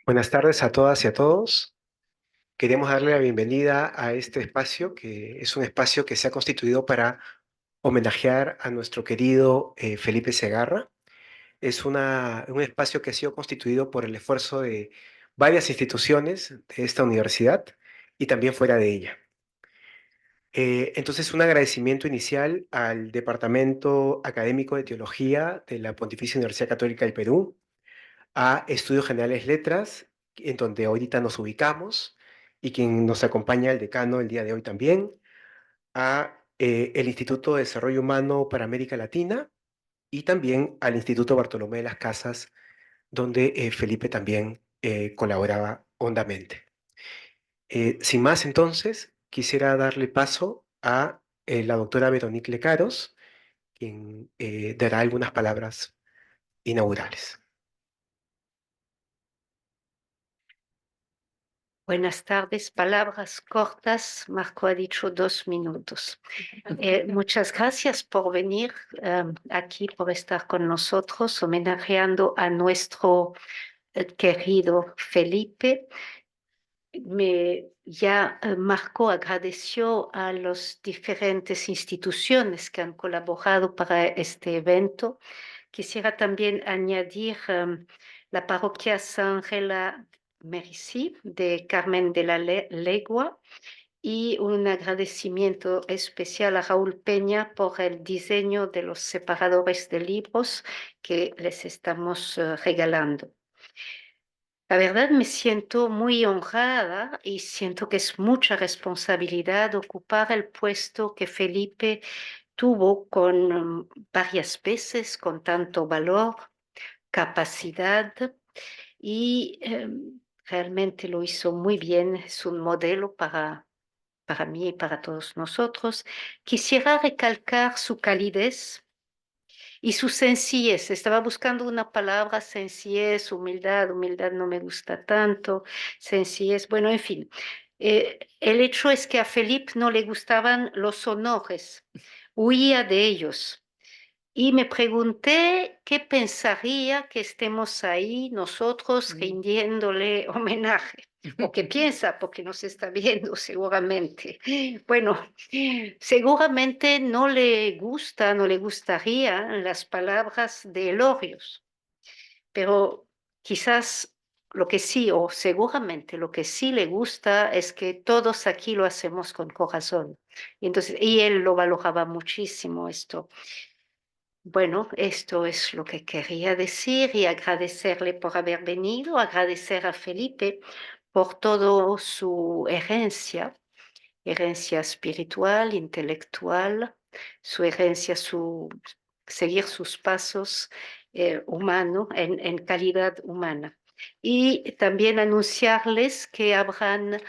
Buenas tardes a todas y a todos. Queremos darle la bienvenida a este espacio, que es un espacio que se ha constituido para homenajear a nuestro querido Felipe Segarra. Es un espacio que ha sido constituido por el esfuerzo de varias instituciones de esta universidad y también fuera de ella. Entonces, un agradecimiento inicial al Departamento Académico de Teología de la Pontificia Universidad Católica del Perú, a Estudios Generales Letras, en donde ahorita nos ubicamos, y quien nos acompaña el decano el día de hoy también, a el Instituto de Desarrollo Humano para América Latina y también al Instituto Bartolomé de las Casas, donde Felipe también colaboraba hondamente. Sin más, entonces, quisiera darle paso a la doctora Veronique Lecaros, quien dará algunas palabras inaugurales. Buenas tardes, palabras cortas. Marco ha dicho 2 minutos. Muchas gracias por venir aquí, por estar con nosotros, homenajeando a nuestro querido Felipe. Marco agradeció a las diferentes instituciones que han colaborado para este evento. Quisiera también añadir la parroquia San Ángela Merici de Carmen de la Legua y un agradecimiento especial a Raúl Peña por el diseño de los separadores de libros que les estamos regalando. La verdad me siento muy honrada y siento que es mucha responsabilidad ocupar el puesto que Felipe tuvo con varias veces, con tanto valor, capacidad y realmente lo hizo muy bien. Es un modelo para mí y para todos nosotros. Quisiera recalcar su calidez y su sencillez. Estaba buscando una palabra, sencillez, humildad. Humildad no me gusta tanto. Sencillez, bueno, en fin. El hecho es que a Felipe no le gustaban los honores, huía de ellos. Y me pregunté qué pensaría que estemos ahí nosotros rindiéndole homenaje. O qué piensa, porque nos está viendo seguramente. Bueno, seguramente no le gusta, no le gustarían las palabras de elogios, pero quizás lo que sí, o seguramente lo que sí le gusta es que todos aquí lo hacemos con corazón. Y él lo valoraba muchísimo esto. Bueno, esto es lo que quería decir y agradecerle por haber venido, agradecer a Felipe por toda su herencia espiritual, intelectual, su herencia, seguir sus pasos en calidad humana. Y también anunciarles que habrán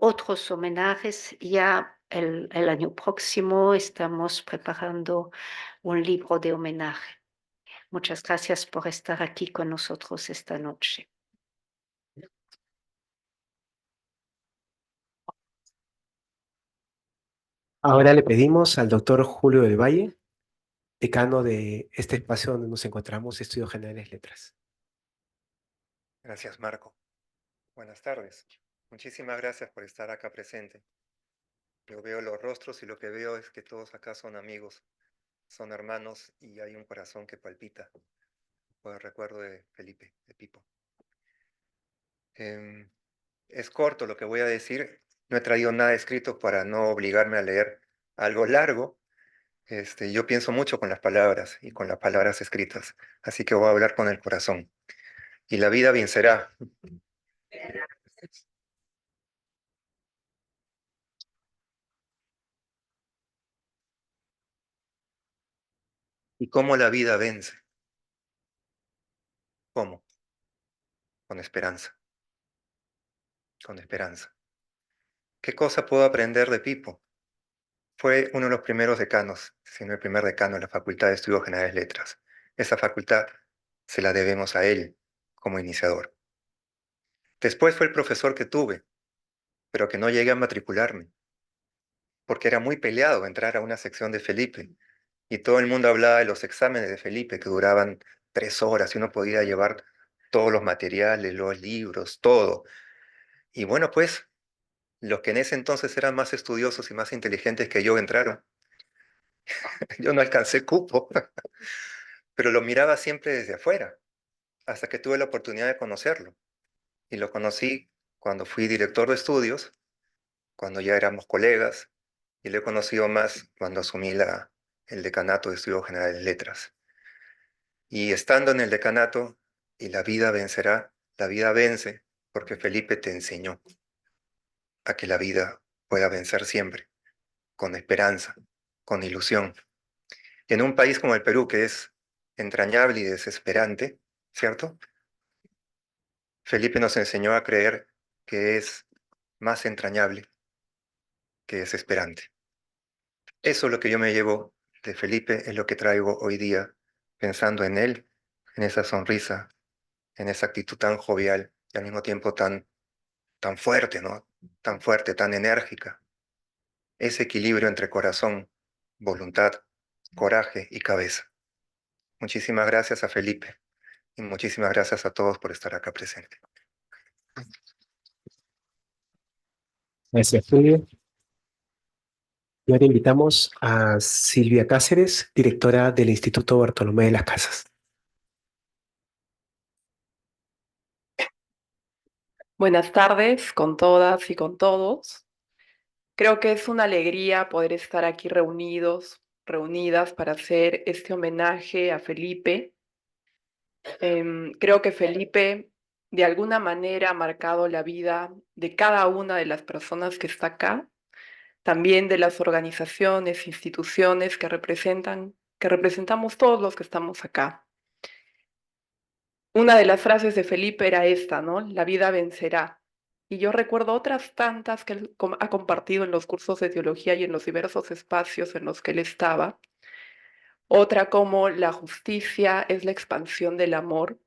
otros homenajes ya el año próximo. Estamos preparando un libro de homenaje. Muchas gracias por estar aquí con nosotros esta noche. Ahora le pedimos al doctor Julio del Valle, decano de este espacio donde nos encontramos, Estudios Generales Letras. Gracias, Marco. Buenas tardes. Muchísimas gracias por estar acá presente. Yo veo los rostros y lo que veo es que todos acá son amigos, son hermanos y hay un corazón que palpita por el recuerdo de Felipe, de Pipo. Es corto lo que voy a decir. No he traído nada escrito para no obligarme a leer algo largo. Yo pienso mucho con las palabras y con las palabras escritas, así que voy a hablar con el corazón. Y la vida bien será. ¿Y cómo la vida vence? ¿Cómo? Con esperanza. Con esperanza. ¿Qué cosa puedo aprender de Pipo? Fue uno de los primeros decanos, si no el primer decano de la Facultad de Estudios Generales Letras. Esa facultad se la debemos a él como iniciador. Después fue el profesor que tuve, pero que no llegué a matricularme, porque era muy peleado entrar a una sección de Felipe. Y todo el mundo hablaba de los exámenes de Felipe, que duraban 3 horas y uno podía llevar todos los materiales, los libros, todo. Y bueno, pues los que en ese entonces eran más estudiosos y más inteligentes que yo entraron. Yo no alcancé cupo, pero lo miraba siempre desde afuera, hasta que tuve la oportunidad de conocerlo. Y lo conocí cuando fui director de estudios, cuando ya éramos colegas, y lo he conocido más cuando asumí el decanato de Estudios Generales de Letras. Y estando en el decanato, y la vida vencerá, la vida vence, porque Felipe te enseñó a que la vida pueda vencer siempre, con esperanza, con ilusión. Y en un país como el Perú, que es entrañable y desesperante, ¿cierto? Felipe nos enseñó a creer que es más entrañable que desesperante. Eso es lo que yo me llevo de Felipe, es lo que traigo hoy día, pensando en él, en esa sonrisa, en esa actitud tan jovial y al mismo tiempo tan fuerte, ¿no? Tan fuerte, tan enérgica. Ese equilibrio entre corazón, voluntad, coraje y cabeza. Muchísimas gracias a Felipe y muchísimas gracias a todos por estar acá presente. Gracias, Julio. Y ahora invitamos a Silvia Cáceres, directora del Instituto Bartolomé de las Casas. Buenas tardes con todas y con todos. Creo que es una alegría poder estar aquí reunidos, reunidas para hacer este homenaje a Felipe. Creo que Felipe de alguna manera ha marcado la vida de cada una de las personas que está acá, también de las organizaciones, instituciones que representamos todos los que estamos acá. Una de las frases de Felipe era esta, ¿no? La vida vencerá. Y yo recuerdo otras tantas que él ha compartido en los cursos de teología y en los diversos espacios en los que él estaba. Otra como la justicia es la expansión del amor.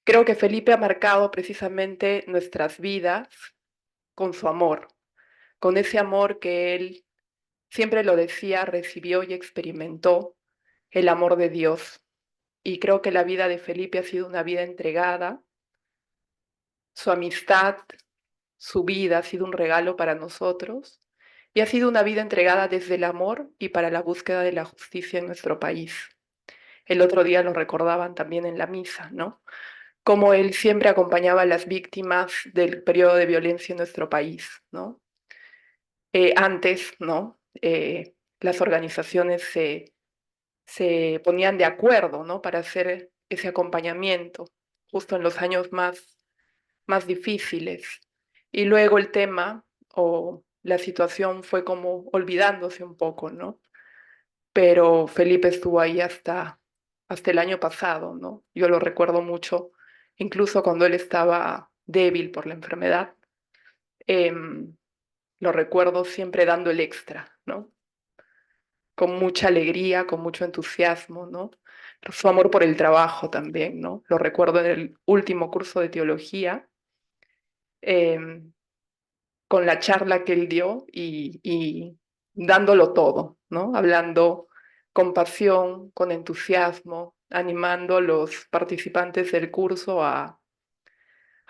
Creo que Felipe ha marcado precisamente nuestras vidas con su amor, con ese amor que él siempre lo decía, recibió y experimentó, el amor de Dios. Y creo que la vida de Felipe ha sido una vida entregada. Su amistad, su vida ha sido un regalo para nosotros y ha sido una vida entregada desde el amor y para la búsqueda de la justicia en nuestro país. El otro día lo recordaban también en la misa, ¿no? Cómo él siempre acompañaba a las víctimas del periodo de violencia en nuestro país, ¿no? Antes, ¿no? Las organizaciones se ponían de acuerdo, ¿no? Para hacer ese acompañamiento, justo en los años más difíciles. Y luego el tema o la situación fue como olvidándose un poco, ¿no? Pero Felipe estuvo ahí hasta el año pasado, ¿no? Yo lo recuerdo mucho, incluso cuando él estaba débil por la enfermedad, lo recuerdo siempre dando el extra, ¿no? Con mucha alegría, con mucho entusiasmo, ¿no? Su amor por el trabajo también, ¿no? Lo recuerdo en el último curso de teología, con la charla que él dio y dándolo todo, ¿no? Hablando con pasión, con entusiasmo, animando a los participantes del curso a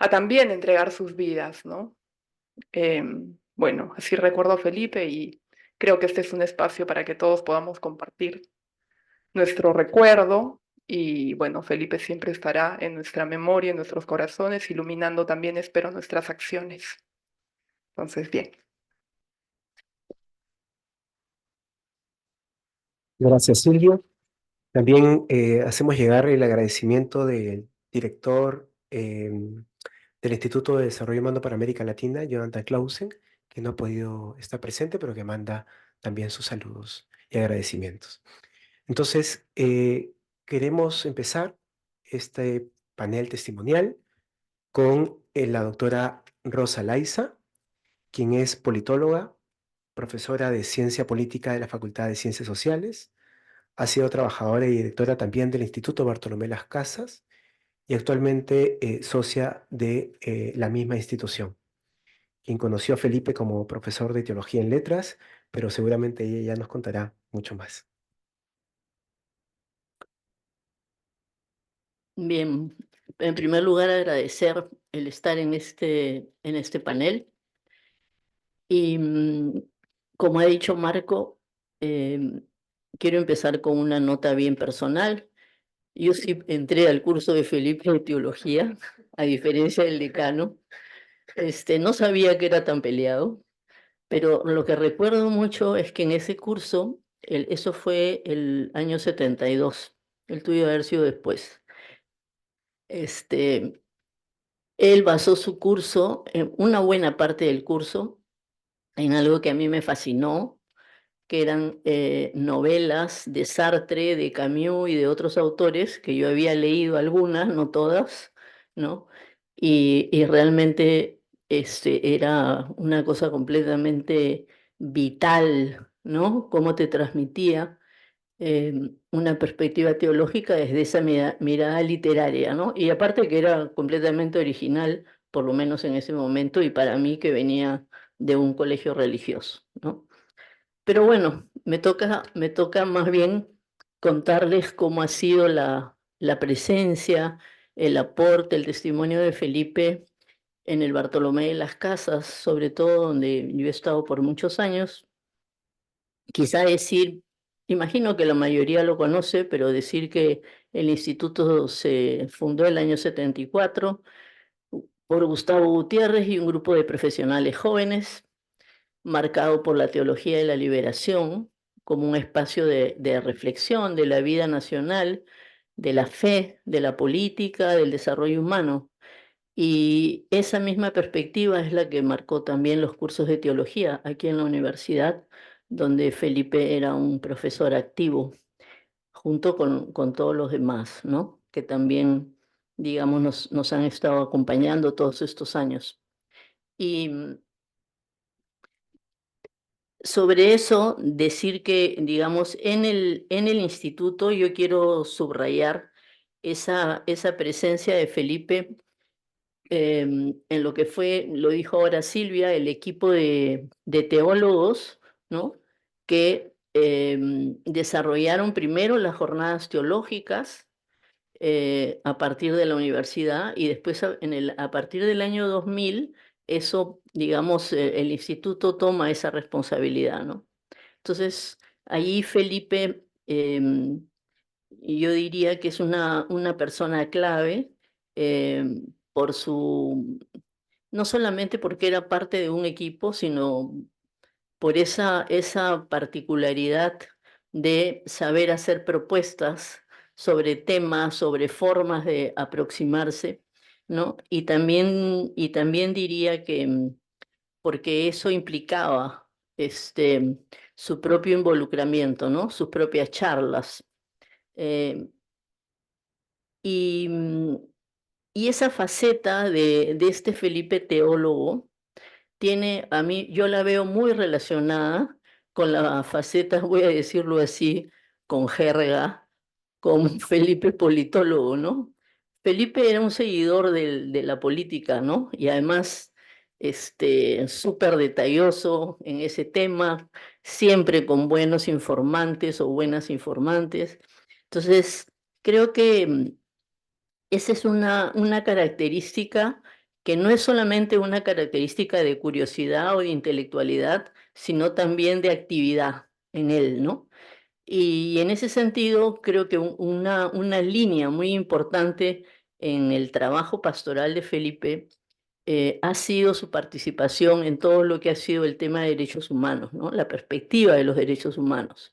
también entregar sus vidas, ¿no? Bueno, así recuerdo a Felipe y creo que este es un espacio para que todos podamos compartir nuestro recuerdo y bueno, Felipe siempre estará en nuestra memoria, en nuestros corazones, iluminando también, espero, nuestras acciones. Entonces, bien. Gracias, Silvio. También hacemos llegar el agradecimiento del director del Instituto de Desarrollo Humano para América Latina, Jonathan Clausen, que no ha podido estar presente, pero que manda también sus saludos y agradecimientos. Entonces, queremos empezar este panel testimonial con la doctora Rosa Laiza, quien es politóloga, profesora de Ciencia Política de la Facultad de Ciencias Sociales. Ha sido trabajadora y directora también del Instituto Bartolomé Las Casas y actualmente socia de la misma institución. Quien conoció a Felipe como profesor de Teología en Letras, pero seguramente ella ya nos contará mucho más. Bien, en primer lugar agradecer el estar en este panel y como ha dicho Marco, quiero empezar con una nota bien personal. Yo sí entré al curso de Felipe de Teología, a diferencia del decano. No sabía que era tan peleado, pero lo que recuerdo mucho es que en ese curso, eso fue el año 72, el tuyo debe haber sido después. Él basó su curso, en una buena parte del curso, en algo que a mí me fascinó, que eran novelas de Sartre, de Camus y de otros autores, que yo había leído algunas, no todas, ¿no? Y realmente era una cosa completamente vital, ¿no? Cómo te transmitía una perspectiva teológica desde esa mirada literaria, ¿no? Y aparte que era completamente original, por lo menos en ese momento, y para mí que venía de un colegio religioso, ¿no? Pero bueno, me toca más bien contarles cómo ha sido la presencia, el aporte, el testimonio de Felipe en el Bartolomé de las Casas, sobre todo donde yo he estado por muchos años. Quizá decir, imagino que la mayoría lo conoce, pero decir que el instituto se fundó el año 74 por Gustavo Gutiérrez y un grupo de profesionales jóvenes, marcado por la teología de la liberación como un espacio de reflexión de la vida nacional, de la fe, de la política, del desarrollo humano. Y esa misma perspectiva es la que marcó también los cursos de teología aquí en la universidad, donde Felipe era un profesor activo, junto con todos los demás, ¿no? Que también, digamos, nos han estado acompañando todos estos años. Y sobre eso, decir que, digamos, en el instituto yo quiero subrayar esa presencia de Felipe en lo que fue, lo dijo ahora Silvia, el equipo de teólogos, ¿no? Que desarrollaron primero las jornadas teológicas a partir de la universidad y después a partir del año 2000, eso, digamos, el instituto toma esa responsabilidad, ¿no? Entonces, ahí Felipe, yo diría que es una persona clave por no solamente porque era parte de un equipo, sino por esa particularidad de saber hacer propuestas sobre temas, sobre formas de aproximarse, ¿no? Y también diría que porque eso implicaba su propio involucramiento, ¿no? Sus propias charlas. Eh, y, mm, y esa faceta de este Felipe teólogo a mí, yo la veo muy relacionada con la faceta, voy a decirlo así, con jerga, con Felipe politólogo, ¿no? Felipe era un seguidor de la política, ¿no? Y además, súper detalloso en ese tema, siempre con buenos informantes o buenas informantes. Entonces, creo que esa es una característica que no es solamente una característica de curiosidad o de intelectualidad, sino también de actividad en él, ¿no? Y en ese sentido, creo que una línea muy importante en el trabajo pastoral de Felipe ha sido su participación en todo lo que ha sido el tema de derechos humanos, ¿no? La perspectiva de los derechos humanos.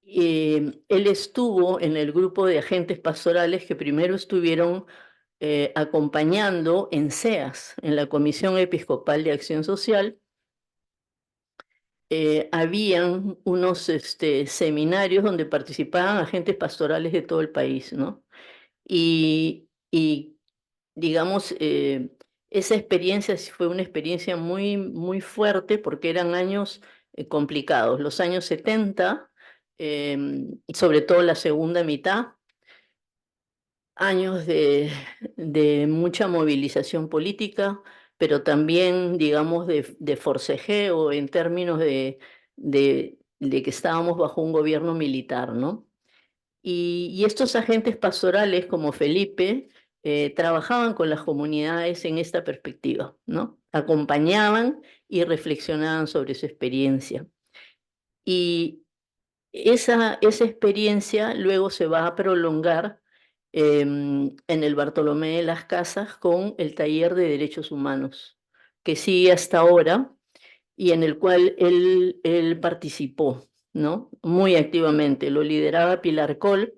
Él estuvo en el grupo de agentes pastorales que primero estuvieron acompañando en CEAS, en la Comisión Episcopal de Acción Social. Habían unos seminarios donde participaban agentes pastorales de todo el país, ¿no? Y digamos, esa experiencia fue una experiencia muy, muy fuerte porque eran años complicados. Los años 70, sobre todo la segunda mitad, años de mucha movilización política, pero también, digamos, de forcejeo en términos de que estábamos bajo un gobierno militar, ¿no? Y estos agentes pastorales como Felipe trabajaban con las comunidades en esta perspectiva, ¿no? Acompañaban y reflexionaban sobre su experiencia. Y esa experiencia luego se va a prolongar en el Bartolomé de las Casas con el taller de derechos humanos, que sigue hasta ahora y en el cual él participó, ¿no? Muy activamente. Lo lideraba Pilar Col,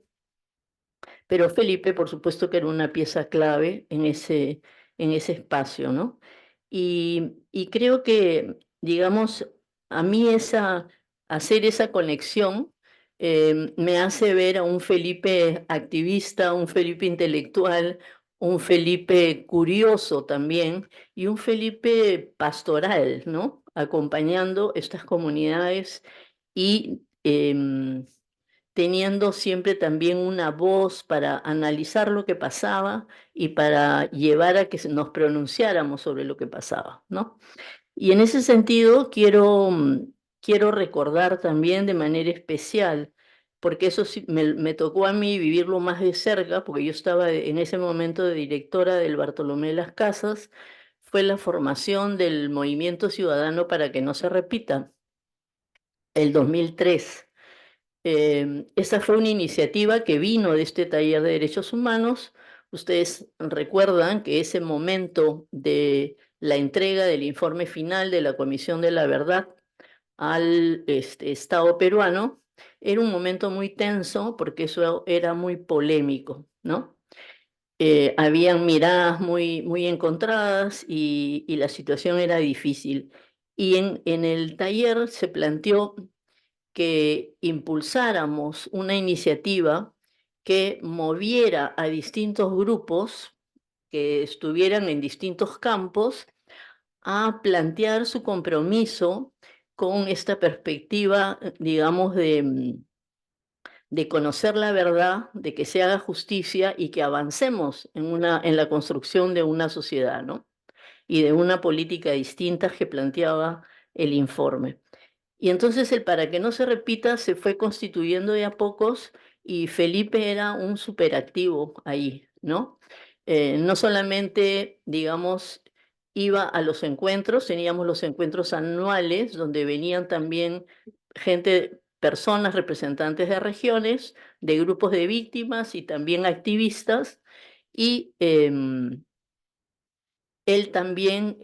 pero Felipe, por supuesto, que era una pieza clave en ese espacio, ¿no? Y creo que, digamos, a mí hacer esa conexión me hace ver a un Felipe activista, un Felipe intelectual, un Felipe curioso también y un Felipe pastoral, ¿no? Acompañando estas comunidades y teniendo siempre también una voz para analizar lo que pasaba y para llevar a que nos pronunciáramos sobre lo que pasaba, ¿no? Y en ese sentido quiero recordar también de manera especial, porque eso sí me tocó a mí vivirlo más de cerca, porque yo estaba en ese momento de directora del Bartolomé de las Casas, fue la formación del Movimiento Ciudadano para que no se repita, el 2003. Esa fue una iniciativa que vino de este taller de derechos humanos. Ustedes recuerdan que ese momento de la entrega del informe final de la Comisión de la Verdad al Estado peruano era un momento muy tenso porque eso era muy polémico, ¿no? Habían miradas muy encontradas y la situación era difícil. Y en el taller se planteó que impulsáramos una iniciativa que moviera a distintos grupos que estuvieran en distintos campos a plantear su compromiso con esta perspectiva, digamos, de conocer la verdad, de que se haga justicia y que avancemos en la construcción de una sociedad, ¿no? Y de una política distinta que planteaba el informe. Y entonces el para que no se repita se fue constituyendo de a pocos y Felipe era un superactivo ahí, ¿no? No solamente, digamos, iba a los encuentros, teníamos los encuentros anuales donde venían también gente, personas representantes de regiones, de grupos de víctimas y también activistas y él también,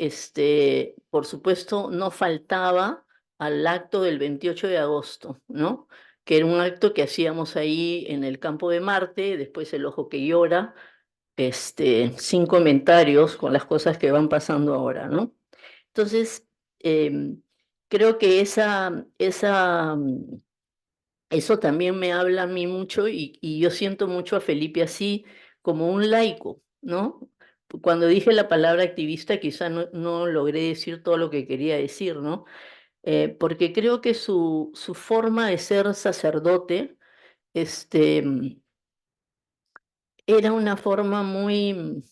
por supuesto, no faltaba al acto del 28 de agosto, ¿no? Que era un acto que hacíamos ahí en el campo de Marte, después el Ojo que Llora, sin comentarios con las cosas que van pasando ahora, ¿no? Entonces, creo que eso también me habla a mí mucho y yo siento mucho a Felipe así como un laico, ¿no? Cuando dije la palabra activista quizá no logré decir todo lo que quería decir, ¿no? Porque creo que su forma de ser sacerdote era una forma muy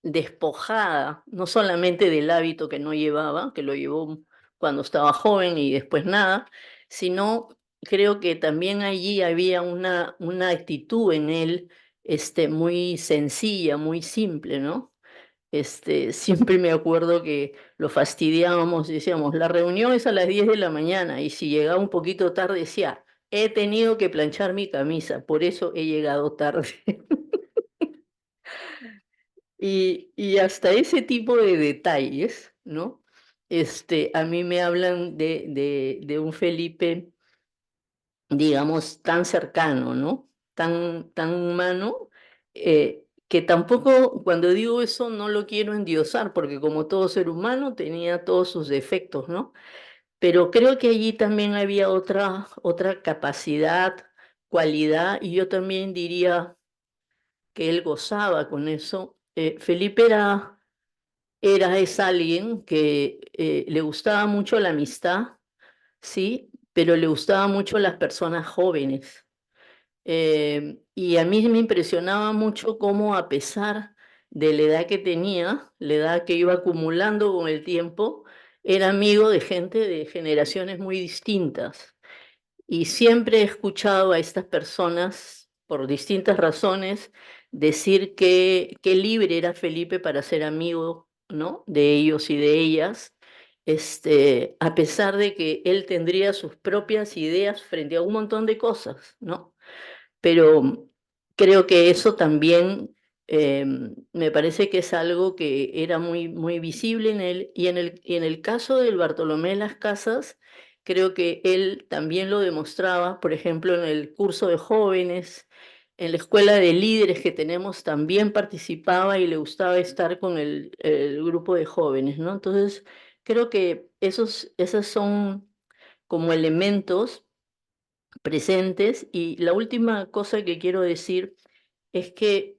despojada, no solamente del hábito que no llevaba, que lo llevó cuando estaba joven y después nada, sino creo que también allí había una actitud en él muy sencilla, muy simple, ¿no? Siempre me acuerdo que lo fastidiábamos, decíamos, la reunión es a las 10 de la mañana y si llegaba un poquito tarde decía, he tenido que planchar mi camisa, por eso he llegado tarde. Y hasta ese tipo de detalles, ¿no? A mí me hablan de un Felipe, digamos, tan cercano, ¿no? Tan humano, que tampoco, cuando digo eso, no lo quiero endiosar, porque como todo ser humano tenía todos sus defectos, ¿no? Pero creo que allí también había otra capacidad, cualidad, y yo también diría que él gozaba con eso. Felipe es alguien que le gustaba mucho la amistad, sí, pero le gustaba mucho las personas jóvenes. Y a mí me impresionaba mucho cómo, a pesar de la edad que tenía, la edad que iba acumulando con el tiempo, era amigo de gente de generaciones muy distintas. Y siempre he escuchado a estas personas, por distintas razones, decir que qué libre era Felipe para ser amigo, ¿no?, de ellos y de ellas, a pesar de que él tendría sus propias ideas frente a un montón de cosas, ¿no? Pero creo que eso también me parece que es algo que era muy, muy visible en él. Y en el caso del Bartolomé Las Casas, creo que él también lo demostraba, por ejemplo, en el curso de jóvenes, en la escuela de líderes que tenemos, también participaba y le gustaba estar con el grupo de jóvenes, ¿no? Entonces, creo que esos son como elementos presentes. Y la última cosa que quiero decir es que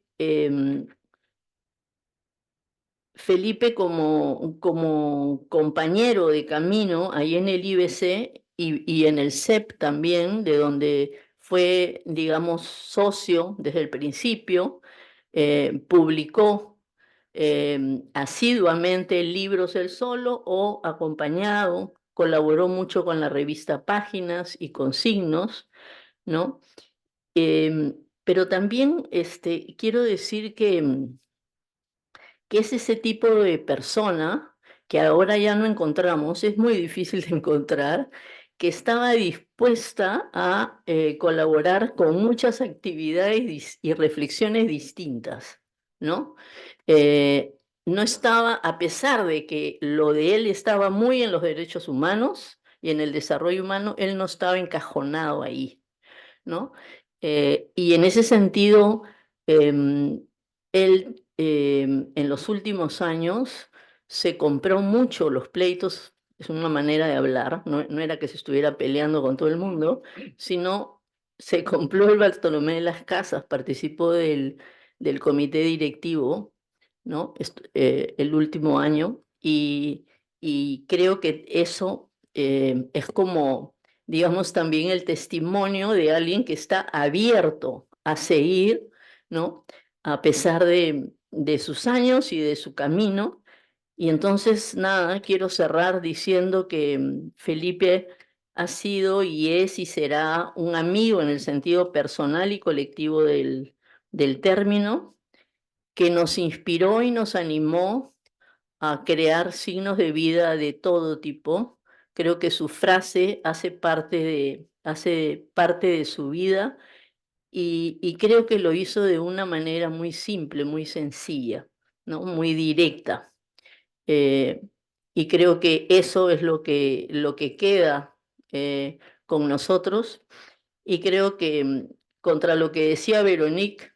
Felipe, como compañero de camino ahí en el IBC y en el CEP también, de donde fue, digamos, socio desde el principio, publicó asiduamente libros él solo o acompañado, colaboró mucho con la revista Páginas y con Signos, ¿no? Pero también quiero decir que es ese tipo de persona que ahora ya no encontramos, es muy difícil de encontrar, que estaba dispuesta a colaborar con muchas actividades y reflexiones distintas, ¿no? No estaba, a pesar de que lo de él estaba muy en los derechos humanos y en el desarrollo humano, él no estaba encajonado ahí, ¿no? Y en ese sentido, él en los últimos años se compró mucho los pleitos, es una manera de hablar, no era que se estuviera peleando con todo el mundo, sino se compró el Bartolomé de las Casas, participó del comité directivo, ¿no? El último año, y creo que eso es como, digamos, también el testimonio de alguien que está abierto a seguir, ¿no?, a pesar de sus años y de su camino. Y entonces, nada, quiero cerrar diciendo que Felipe ha sido y es y será un amigo en el sentido personal y colectivo del término, que nos inspiró y nos animó a crear signos de vida de todo tipo. Creo que su frase hace parte de su vida, y creo que lo hizo de una manera muy simple, muy sencilla, ¿no?, muy directa. Eh, y creo que eso es lo que queda con nosotros. Y creo que, contra lo que decía Veronique,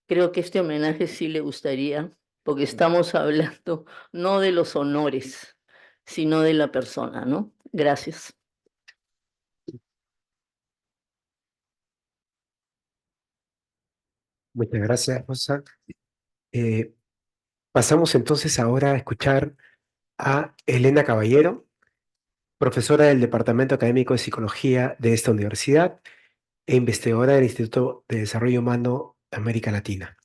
creo que este homenaje sí le gustaría, porque estamos hablando no de los honores, sino de la persona, ¿no? Gracias. Muchas gracias, Rosa. Eh, Pasamos entonces ahora a escuchar a Elena Caballero, profesora del Departamento Académico de Psicología de esta universidad e investigadora del Instituto de Desarrollo Humano de América Latina.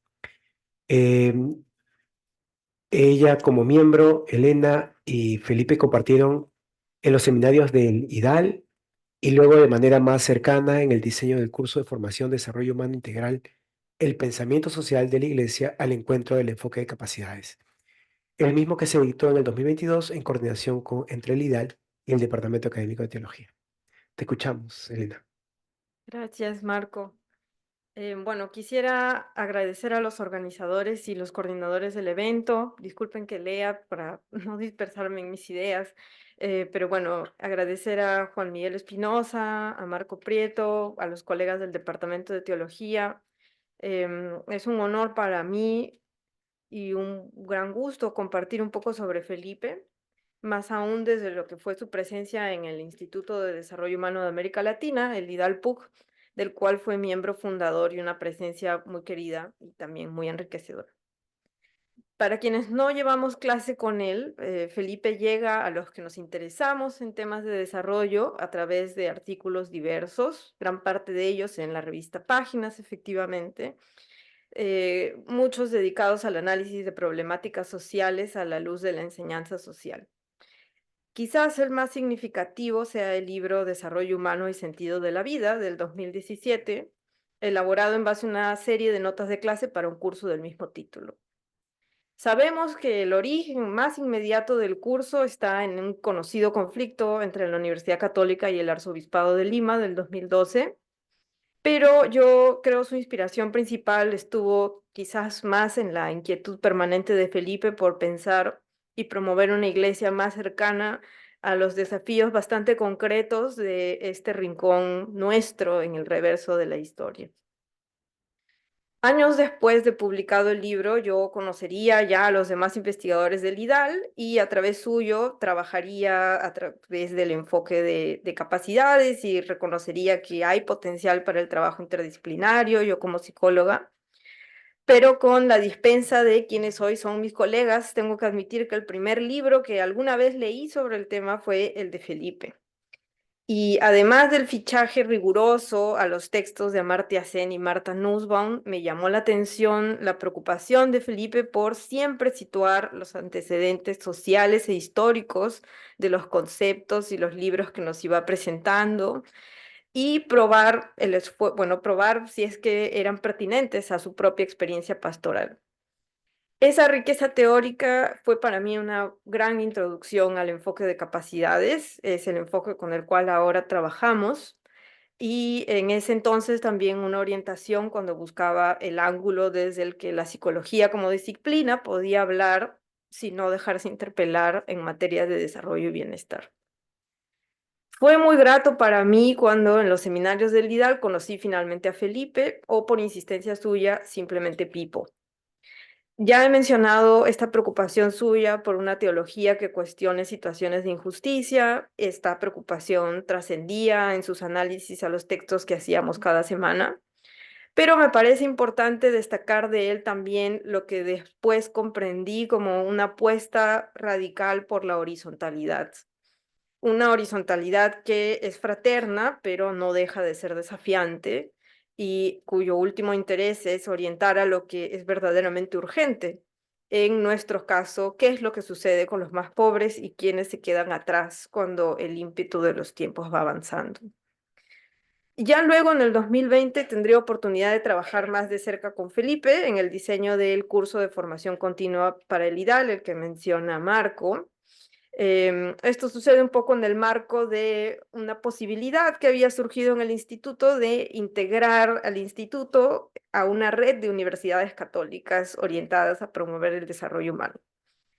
Ella, como miembro, Elena y Felipe compartieron en los seminarios del IDAL y luego de manera más cercana en el diseño del curso de formación de desarrollo humano integral, el pensamiento social de la Iglesia al encuentro del enfoque de capacidades. El mismo que se editó en el 2022 en coordinación entre el IDAL y el Departamento Académico de Teología. Te escuchamos, Elena. Gracias, Marco. Bueno, quisiera agradecer a los organizadores y los coordinadores del evento. Disculpen que lea para no dispersarme en mis ideas, pero bueno, agradecer a Juan Miguel Espinosa, a Marco Prieto, a los colegas del Departamento de Teología. Es un honor para mí y un gran gusto compartir un poco sobre Felipe, más aún desde lo que fue su presencia en el Instituto de Desarrollo Humano de América Latina, el IDAL-PUC, del cual fue miembro fundador y una presencia muy querida y también muy enriquecedora. Para quienes no llevamos clase con él, Felipe llega a los que nos interesamos en temas de desarrollo a través de artículos diversos, gran parte de ellos en la revista Páginas, efectivamente, muchos dedicados al análisis de problemáticas sociales a la luz de la enseñanza social. Quizás el más significativo sea el libro Desarrollo Humano y Sentido de la Vida, del 2017, elaborado en base a una serie de notas de clase para un curso del mismo título. Sabemos que el origen más inmediato del curso está en un conocido conflicto entre la Universidad Católica y el Arzobispado de Lima del 2012, pero yo creo su inspiración principal estuvo quizás más en la inquietud permanente de Felipe por pensar y promover una iglesia más cercana a los desafíos bastante concretos de este rincón nuestro en el reverso de la historia. Años después de publicado el libro, yo conocería ya a los demás investigadores del IDAL y a través suyo trabajaría a través del enfoque de capacidades y reconocería que hay potencial para el trabajo interdisciplinario, yo como psicóloga, pero con la dispensa de quienes hoy son mis colegas, tengo que admitir que el primer libro que alguna vez leí sobre el tema fue el de Felipe. Y además del fichaje riguroso a los textos de Amartya Sen y Martha Nussbaum, me llamó la atención la preocupación de Felipe por siempre situar los antecedentes sociales e históricos de los conceptos y los libros que nos iba presentando y probar probar si es que eran pertinentes a su propia experiencia pastoral. Esa riqueza teórica fue para mí una gran introducción al enfoque de capacidades, es el enfoque con el cual ahora trabajamos, y en ese entonces también una orientación cuando buscaba el ángulo desde el que la psicología como disciplina podía hablar sin no dejarse interpelar en materia de desarrollo y bienestar. Fue muy grato para mí cuando en los seminarios del Vidal conocí finalmente a Felipe, o por insistencia suya, simplemente Pipo. Ya he mencionado esta preocupación suya por una teología que cuestione situaciones de injusticia. Esta preocupación trascendía en sus análisis a los textos que hacíamos cada semana, pero me parece importante destacar de él también lo que después comprendí como una apuesta radical por la horizontalidad. Una horizontalidad que es fraterna, pero no deja de ser desafiante y cuyo último interés es orientar a lo que es verdaderamente urgente. En nuestro caso, ¿qué es lo que sucede con los más pobres y quiénes se quedan atrás cuando el ímpetu de los tiempos va avanzando? Ya luego, en el 2020, tendré oportunidad de trabajar más de cerca con Felipe en el diseño del curso de formación continua para el IDAL, el que menciona Marco. Esto sucede un poco en el marco de una posibilidad que había surgido en el instituto de integrar al instituto a una red de universidades católicas orientadas a promover el desarrollo humano.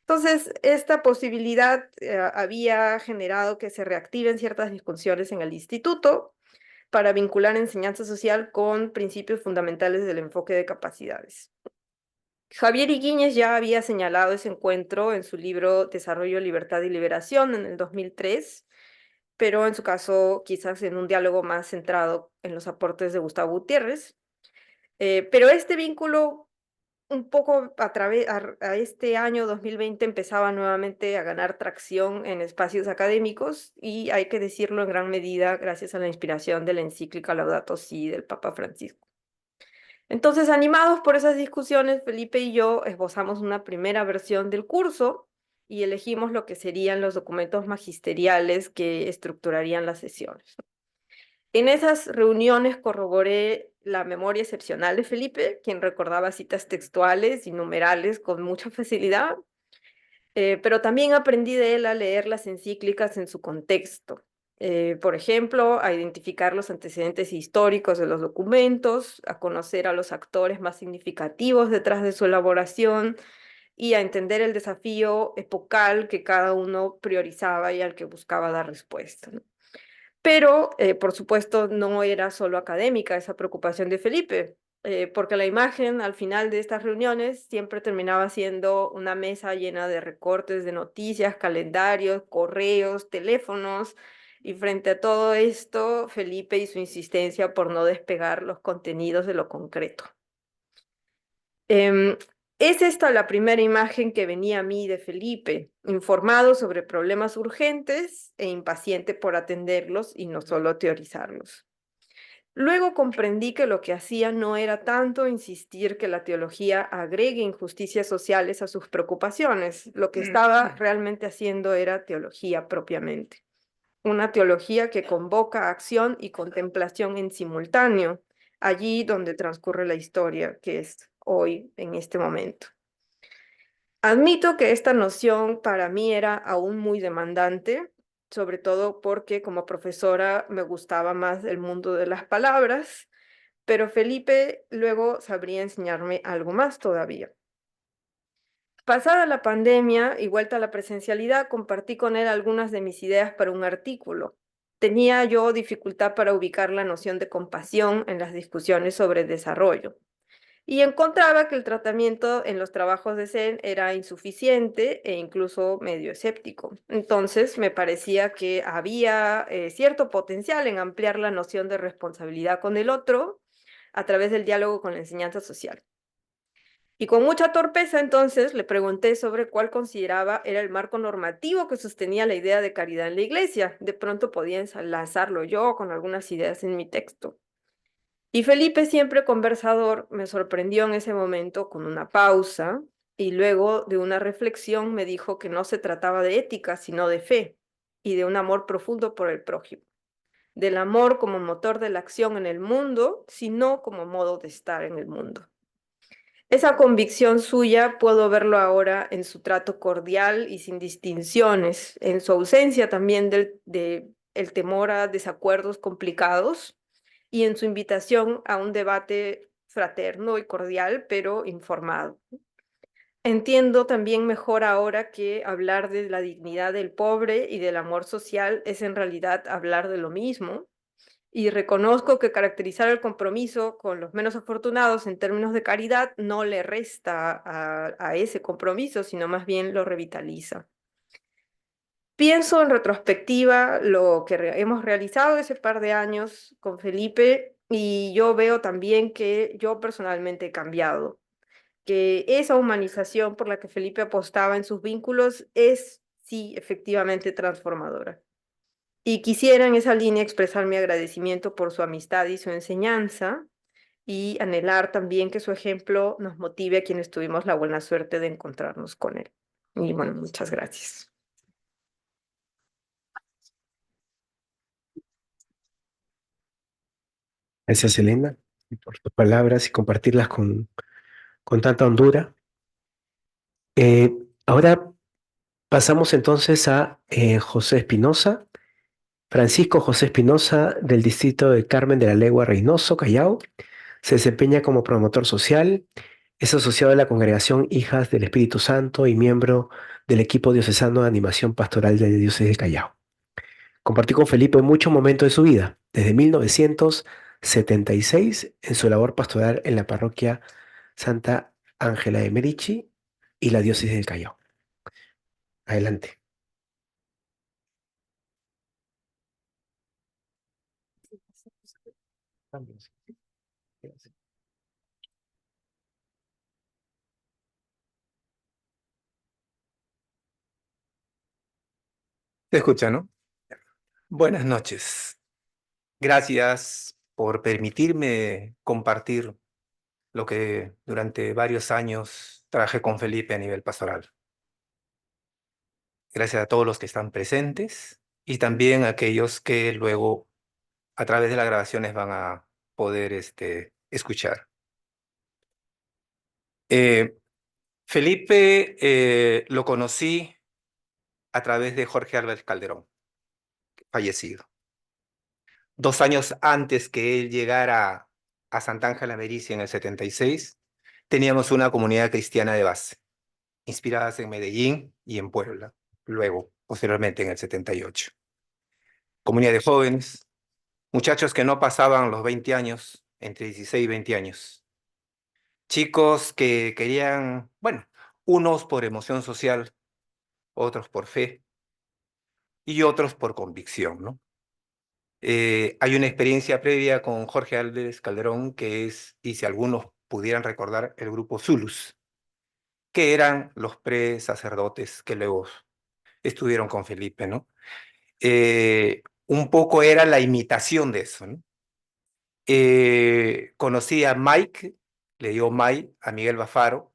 Entonces, esta posibilidad había generado que se reactiven ciertas discusiones en el instituto para vincular enseñanza social con principios fundamentales del enfoque de capacidades. Javier Higuíñez ya había señalado ese encuentro en su libro Desarrollo, Libertad y Liberación en el 2003, pero en su caso quizás en un diálogo más centrado en los aportes de Gustavo Gutiérrez. Pero este vínculo un poco a este año 2020 empezaba nuevamente a ganar tracción en espacios académicos y hay que decirlo en gran medida gracias a la inspiración de la encíclica Laudato Si del Papa Francisco. Entonces, animados por esas discusiones, Felipe y yo esbozamos una primera versión del curso y elegimos lo que serían los documentos magisteriales que estructurarían las sesiones. En esas reuniones corroboré la memoria excepcional de Felipe, quien recordaba citas textuales y numerales con mucha facilidad, pero también aprendí de él a leer las encíclicas en su contexto. Por ejemplo, a identificar los antecedentes históricos de los documentos, a conocer a los actores más significativos detrás de su elaboración y a entender el desafío epocal que cada uno priorizaba y al que buscaba dar respuesta, ¿no? Pero, por supuesto, no era solo académica esa preocupación de Felipe, porque la imagen al final de estas reuniones siempre terminaba siendo una mesa llena de recortes de noticias, calendarios, correos, teléfonos, y frente a todo esto, Felipe y su insistencia por no despegar los contenidos de lo concreto. Es esta la primera imagen que venía a mí de Felipe, informado sobre problemas urgentes e impaciente por atenderlos y no solo teorizarlos. Luego comprendí que lo que hacía no era tanto insistir que la teología agregue injusticias sociales a sus preocupaciones. Lo que estaba realmente haciendo era teología propiamente. Una teología que convoca acción y contemplación en simultáneo, allí donde transcurre la historia, que es hoy, en este momento. Admito que esta noción para mí era aún muy demandante, sobre todo porque como profesora me gustaba más el mundo de las palabras, pero Felipe luego sabría enseñarme algo más todavía. Pasada la pandemia y vuelta a la presencialidad, compartí con él algunas de mis ideas para un artículo. Tenía yo dificultad para ubicar la noción de compasión en las discusiones sobre desarrollo y encontraba que el tratamiento en los trabajos de Zen era insuficiente e incluso medio escéptico. Entonces me parecía que había cierto potencial en ampliar la noción de responsabilidad con el otro a través del diálogo con la enseñanza social. Y con mucha torpeza entonces le pregunté sobre cuál consideraba era el marco normativo que sostenía la idea de caridad en la iglesia. De pronto podía enlazarlo yo con algunas ideas en mi texto. Y Felipe, siempre conversador, me sorprendió en ese momento con una pausa y luego de una reflexión me dijo que no se trataba de ética, sino de fe y de un amor profundo por el prójimo, del amor como motor de la acción en el mundo, sino como modo de estar en el mundo. Esa convicción suya puedo verlo ahora en su trato cordial y sin distinciones, en su ausencia también el temor a desacuerdos complicados y en su invitación a un debate fraterno y cordial, pero informado. Entiendo también mejor ahora que hablar de la dignidad del pobre y del amor social es en realidad hablar de lo mismo, y reconozco que caracterizar el compromiso con los menos afortunados en términos de caridad no le resta a ese compromiso, sino más bien lo revitaliza. Pienso en retrospectiva lo que hemos realizado ese par de años con Felipe y yo veo también que yo personalmente he cambiado, que esa humanización por la que Felipe apostaba en sus vínculos es, sí, efectivamente transformadora. Y quisiera en esa línea expresar mi agradecimiento por su amistad y su enseñanza y anhelar también que su ejemplo nos motive a quienes tuvimos la buena suerte de encontrarnos con él. Y bueno, muchas gracias. Gracias, Elena, por tus palabras y compartirlas con tanta hondura. Ahora pasamos entonces a José Espinosa, Francisco José Espinosa, del distrito de Carmen de la Legua, Reynoso, Callao. Se desempeña como promotor social, es asociado a la Congregación Hijas del Espíritu Santo y miembro del equipo diocesano de animación pastoral de la Diócesis de Callao. Compartió con Felipe muchos momentos de su vida, desde 1976 en su labor pastoral en la parroquia Santa Ángela de Merici y la Diócesis del Callao. Adelante. ¿Se escucha, no? Buenas noches. Gracias por permitirme compartir lo que durante varios años trabajé con Felipe a nivel pastoral. Gracias a todos los que están presentes y también a aquellos que luego a través de las grabaciones van a poder escuchar. Felipe lo conocí a través de Jorge Álvarez Calderón, fallecido. 2 años antes que él llegara a Santa Ángela Merici en el 76, teníamos una comunidad cristiana de base, inspiradas en Medellín y en Puebla, luego, posteriormente en el 78. Comunidad de jóvenes, muchachos que no pasaban los 20 años, entre 16 y 20 años. Chicos que querían, bueno, unos por emoción social, otros por fe y otros por convicción, ¿no? Hay una experiencia previa con Jorge Álvarez Calderón que es, y si algunos pudieran recordar, el grupo Zulus, que eran los pre-sacerdotes que luego estuvieron con Felipe, ¿no? Un poco era la imitación de eso, ¿no? Conocí a Mike, le dio Mike, a Miguel Bafaro,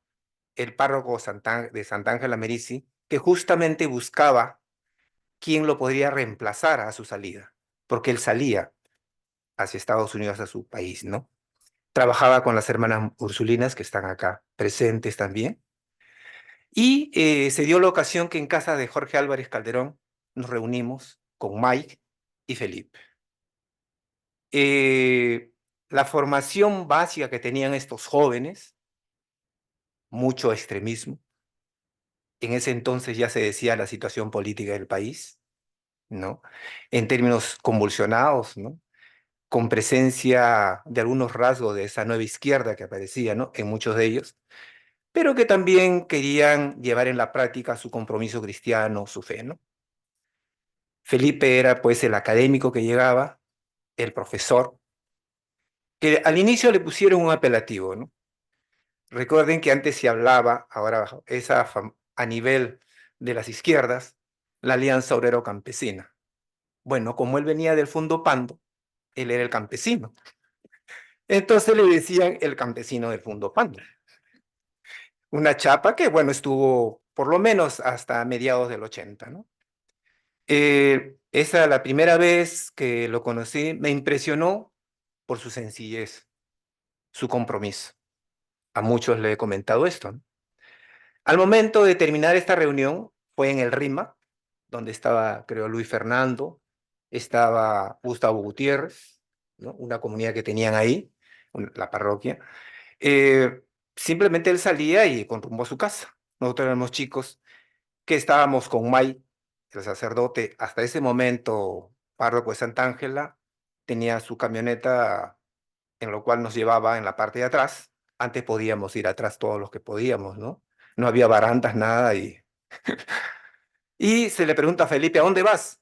el párroco de Sant'Angela Merici, que justamente buscaba quién lo podría reemplazar a su salida, porque él salía hacia Estados Unidos, a su país, ¿no? Trabajaba con las hermanas Ursulinas, que están acá presentes también, y se dio la ocasión que en casa de Jorge Álvarez Calderón nos reunimos con Mike y Felipe. La formación básica que tenían estos jóvenes, mucho extremismo. En ese entonces ya se decía la situación política del país, ¿no? En términos convulsionados, ¿no? Con presencia de algunos rasgos de esa nueva izquierda que aparecía, ¿no? En muchos de ellos, pero que también querían llevar en la práctica su compromiso cristiano, su fe, ¿no? Felipe era pues el académico que llegaba, el profesor, que al inicio le pusieron un apelativo, ¿no? Recuerden que antes se hablaba, ahora a nivel de las izquierdas, la Alianza Obrero-Campesina. Bueno, como él venía del Fondo Pando, él era el campesino. Entonces le decían el campesino del Fondo Pando. Una chapa que, bueno, estuvo por lo menos hasta mediados del 80, ¿no? Esa, la primera vez que lo conocí, me impresionó por su sencillez, su compromiso. A muchos le he comentado esto, ¿no? Al momento de terminar esta reunión, fue en el RIMA, donde estaba, creo, Luis Fernando, estaba Gustavo Gutiérrez, ¿no? Una comunidad que tenían ahí, la parroquia. Simplemente él salía y con rumbo a su casa. Nosotros éramos chicos que estábamos con May, el sacerdote, hasta ese momento párroco de Santa Ángela, tenía su camioneta en lo cual nos llevaba en la parte de atrás. Antes podíamos ir atrás todos los que podíamos, ¿no? No había barandas, nada, y y se le pregunta a Felipe, ¿a dónde vas?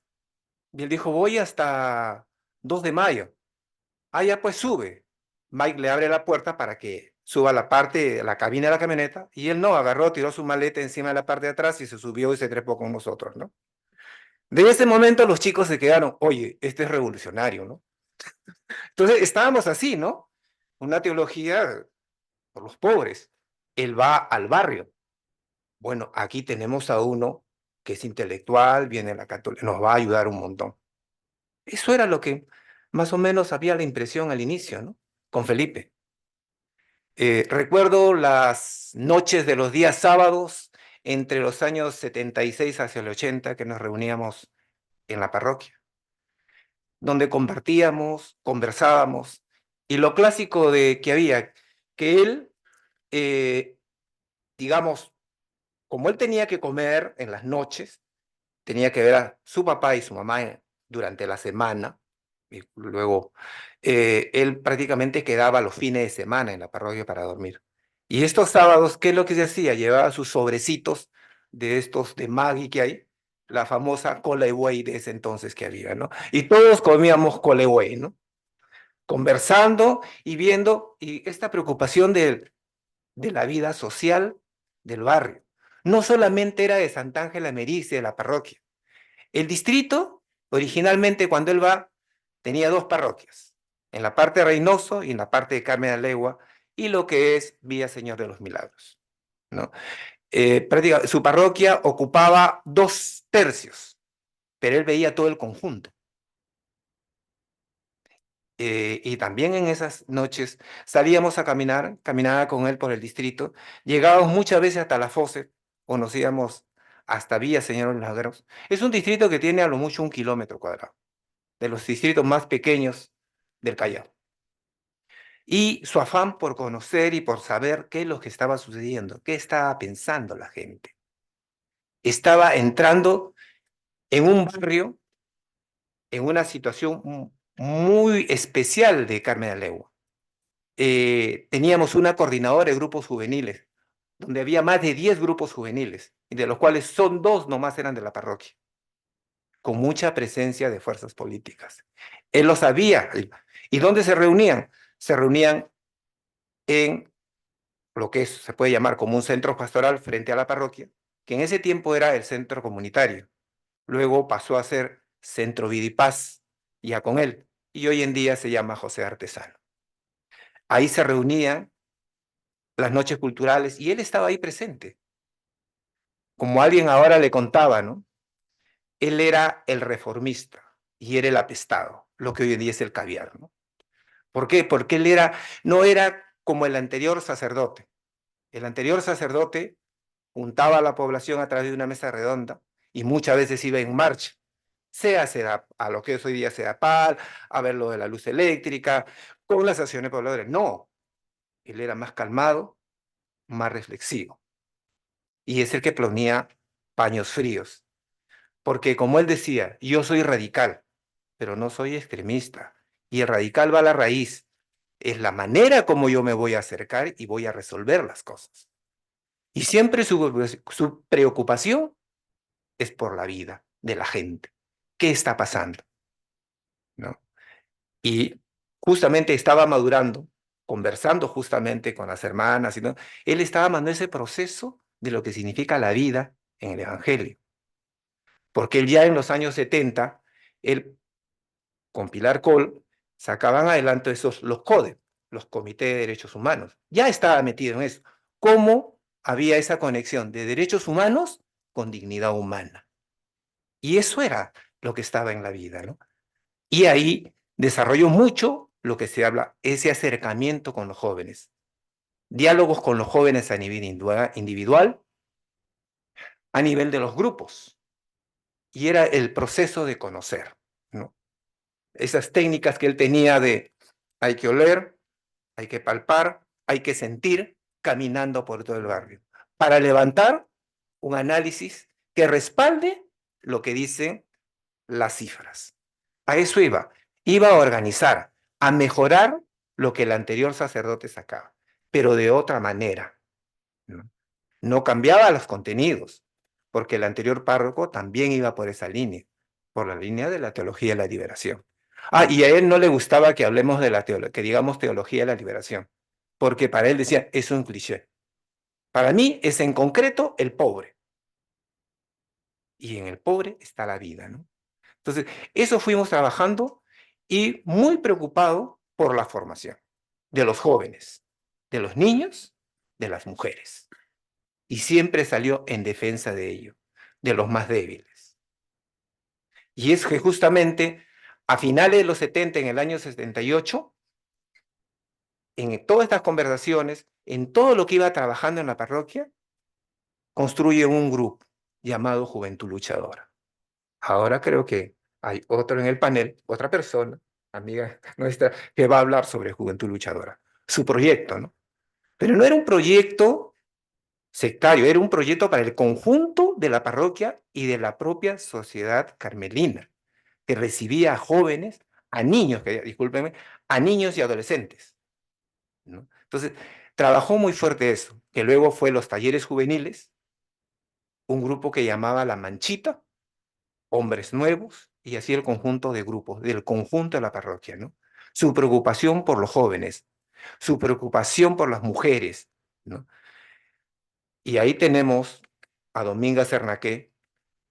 Y él dijo, voy hasta 2 de mayo. Ah, ya pues sube. Mike le abre la puerta para que suba la parte, la cabina de la camioneta, y él no, agarró, tiró su maleta encima de la parte de atrás y se subió y se trepó con nosotros, ¿no? De ese momento los chicos se quedaron, oye, este es revolucionario, ¿no? Entonces estábamos así, ¿no? Una teología por los pobres. Él va al barrio. Bueno, aquí tenemos a uno que es intelectual, viene de la católica, nos va a ayudar un montón. Eso era lo que más o menos había la impresión al inicio, ¿no? Con Felipe. Recuerdo las noches de los días sábados, entre los años 76 hacia el 80, que nos reuníamos en la parroquia, donde compartíamos, conversábamos, y lo clásico de que había, que él, digamos, como él tenía que comer en las noches, tenía que ver a su papá y su mamá durante la semana, y luego él prácticamente quedaba los fines de semana en la parroquia para dormir. Y estos sábados, ¿qué es lo que se hacía? Llevaba sus sobrecitos de estos de Maggi que hay, la famosa cola de buey de ese entonces que había, ¿no? Y todos comíamos cola de buey, ¿no? Conversando y viendo, y esta preocupación de la vida social del barrio. No solamente era de Santa Ángela Merici, de la parroquia. El distrito, originalmente cuando él va, tenía 2 parroquias, en la parte de Reynoso y en la parte de Carmen de Legua, y lo que es Villa Señor de los Milagros, ¿no? Su parroquia ocupaba 2/3, pero él veía todo el conjunto. Y también en esas noches salíamos a caminar, caminaba con él por el distrito, llegábamos muchas veces hasta la Fose, o nos íbamos hasta Villa Señor de los Milagros. Es un distrito que tiene a lo mucho 1 kilómetro cuadrado, de los distritos más pequeños del Callao. Y su afán por conocer y por saber qué es lo que estaba sucediendo, qué estaba pensando la gente. Estaba entrando en un barrio, en una situación muy especial de Carmen de Legua. Teníamos una coordinadora de grupos juveniles, donde había más de 10 grupos juveniles, y de los cuales son 2 nomás eran de la parroquia, con mucha presencia de fuerzas políticas. Él lo sabía. ¿Y dónde se reunían? Se reunían en lo que se puede llamar como un centro pastoral frente a la parroquia, que en ese tiempo era el centro comunitario. Luego pasó a ser Centro Vida y Paz, ya con él, y hoy en día se llama José Artesano. Ahí se reunían las noches culturales y él estaba ahí presente. Como alguien ahora le contaba, ¿no? Él era el reformista y era el apestado, lo que hoy en día es el caviar, ¿no? ¿Por qué? Porque él no era como el anterior sacerdote. El anterior sacerdote juntaba a la población a través de una mesa redonda y muchas veces iba en marcha, sea a lo que es hoy día CEDAPAL, a ver lo de la luz eléctrica, con las acciones pobladoras. No, él era más calmado, más reflexivo. Y es el que ponía paños fríos. Porque como él decía, yo soy radical, pero no soy extremista. Y el radical va a la raíz. Es la manera como yo me voy a acercar y voy a resolver las cosas. Y siempre su preocupación es por la vida de la gente. ¿Qué está pasando? ¿No? Y justamente estaba madurando, conversando justamente con las hermanas, ¿no? Él estaba mandando ese proceso de lo que significa la vida en el Evangelio. Porque él ya en los años 70, él con Pilar Col sacaban adelante los CODE, los Comités de Derechos Humanos. Ya estaba metido en eso. ¿Cómo había esa conexión de derechos humanos con dignidad humana? Y eso era lo que estaba en la vida, ¿no? Y ahí desarrolló mucho lo que se habla, ese acercamiento con los jóvenes. Diálogos con los jóvenes a nivel individual, a nivel de los grupos. Y era el proceso de conocer, ¿no? Esas técnicas que él tenía de hay que oler, hay que palpar, hay que sentir, caminando por todo el barrio, para levantar un análisis que respalde lo que dicen las cifras. A eso iba a organizar, a mejorar lo que el anterior sacerdote sacaba, pero de otra manera, ¿no? No cambiaba los contenidos, porque el anterior párroco también iba por esa línea, por la línea de la teología de la liberación. Y a él no le gustaba que hablemos de que digamos teología de la liberación, porque para él decía, es un cliché. Para mí es en concreto el pobre. Y en el pobre está la vida, ¿no? Entonces, eso fuimos trabajando y muy preocupado por la formación de los jóvenes, de los niños, de las mujeres. Y siempre salió en defensa de ello, de los más débiles. Y es que justamente a finales de los 70, en el año 78, en todas estas conversaciones, en todo lo que iba trabajando en la parroquia, construye un grupo llamado Juventud Luchadora. Ahora creo que hay otro en el panel, otra persona, amiga nuestra, que va a hablar sobre Juventud Luchadora, su proyecto, ¿no? Pero no era un proyecto sectario, era un proyecto para el conjunto de la parroquia y de la propia sociedad carmelina, que recibía a jóvenes, a niños, discúlpenme, a niños y adolescentes, ¿no? Entonces, trabajó muy fuerte eso, que luego fue los talleres juveniles, un grupo que llamaba La Manchita, hombres nuevos, y así el conjunto de grupos, del conjunto de la parroquia, ¿no? Su preocupación por los jóvenes, su preocupación por las mujeres, ¿no? Y ahí tenemos a Dominga Cernaqué,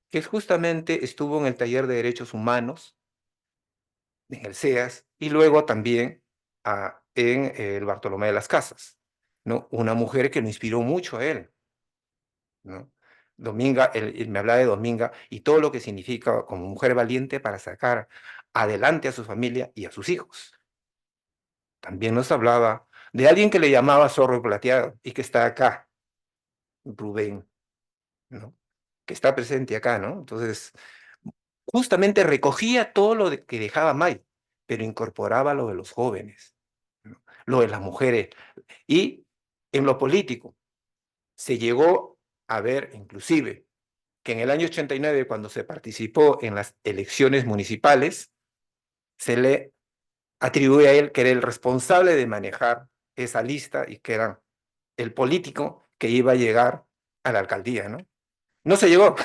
que justamente estuvo en el taller de Derechos Humanos, en el CEAS, y luego también en el Bartolomé de las Casas, ¿no? Una mujer que lo inspiró mucho a él, ¿no? Dominga, él me hablaba de Dominga y todo lo que significa como mujer valiente para sacar adelante a su familia y a sus hijos. También nos hablaba de alguien que le llamaba Zorro Plateado y que está acá, Rubén, ¿no? Que está presente acá, ¿no? Entonces, justamente recogía todo lo que dejaba May, pero incorporaba lo de los jóvenes, ¿no? Lo de las mujeres. Y en lo político, se llegó a ver inclusive que en el año 89, cuando se participó en las elecciones municipales, se le atribuye a él que era el responsable de manejar esa lista y que era el político que iba a llegar a la alcaldía, ¿no? No se llegó,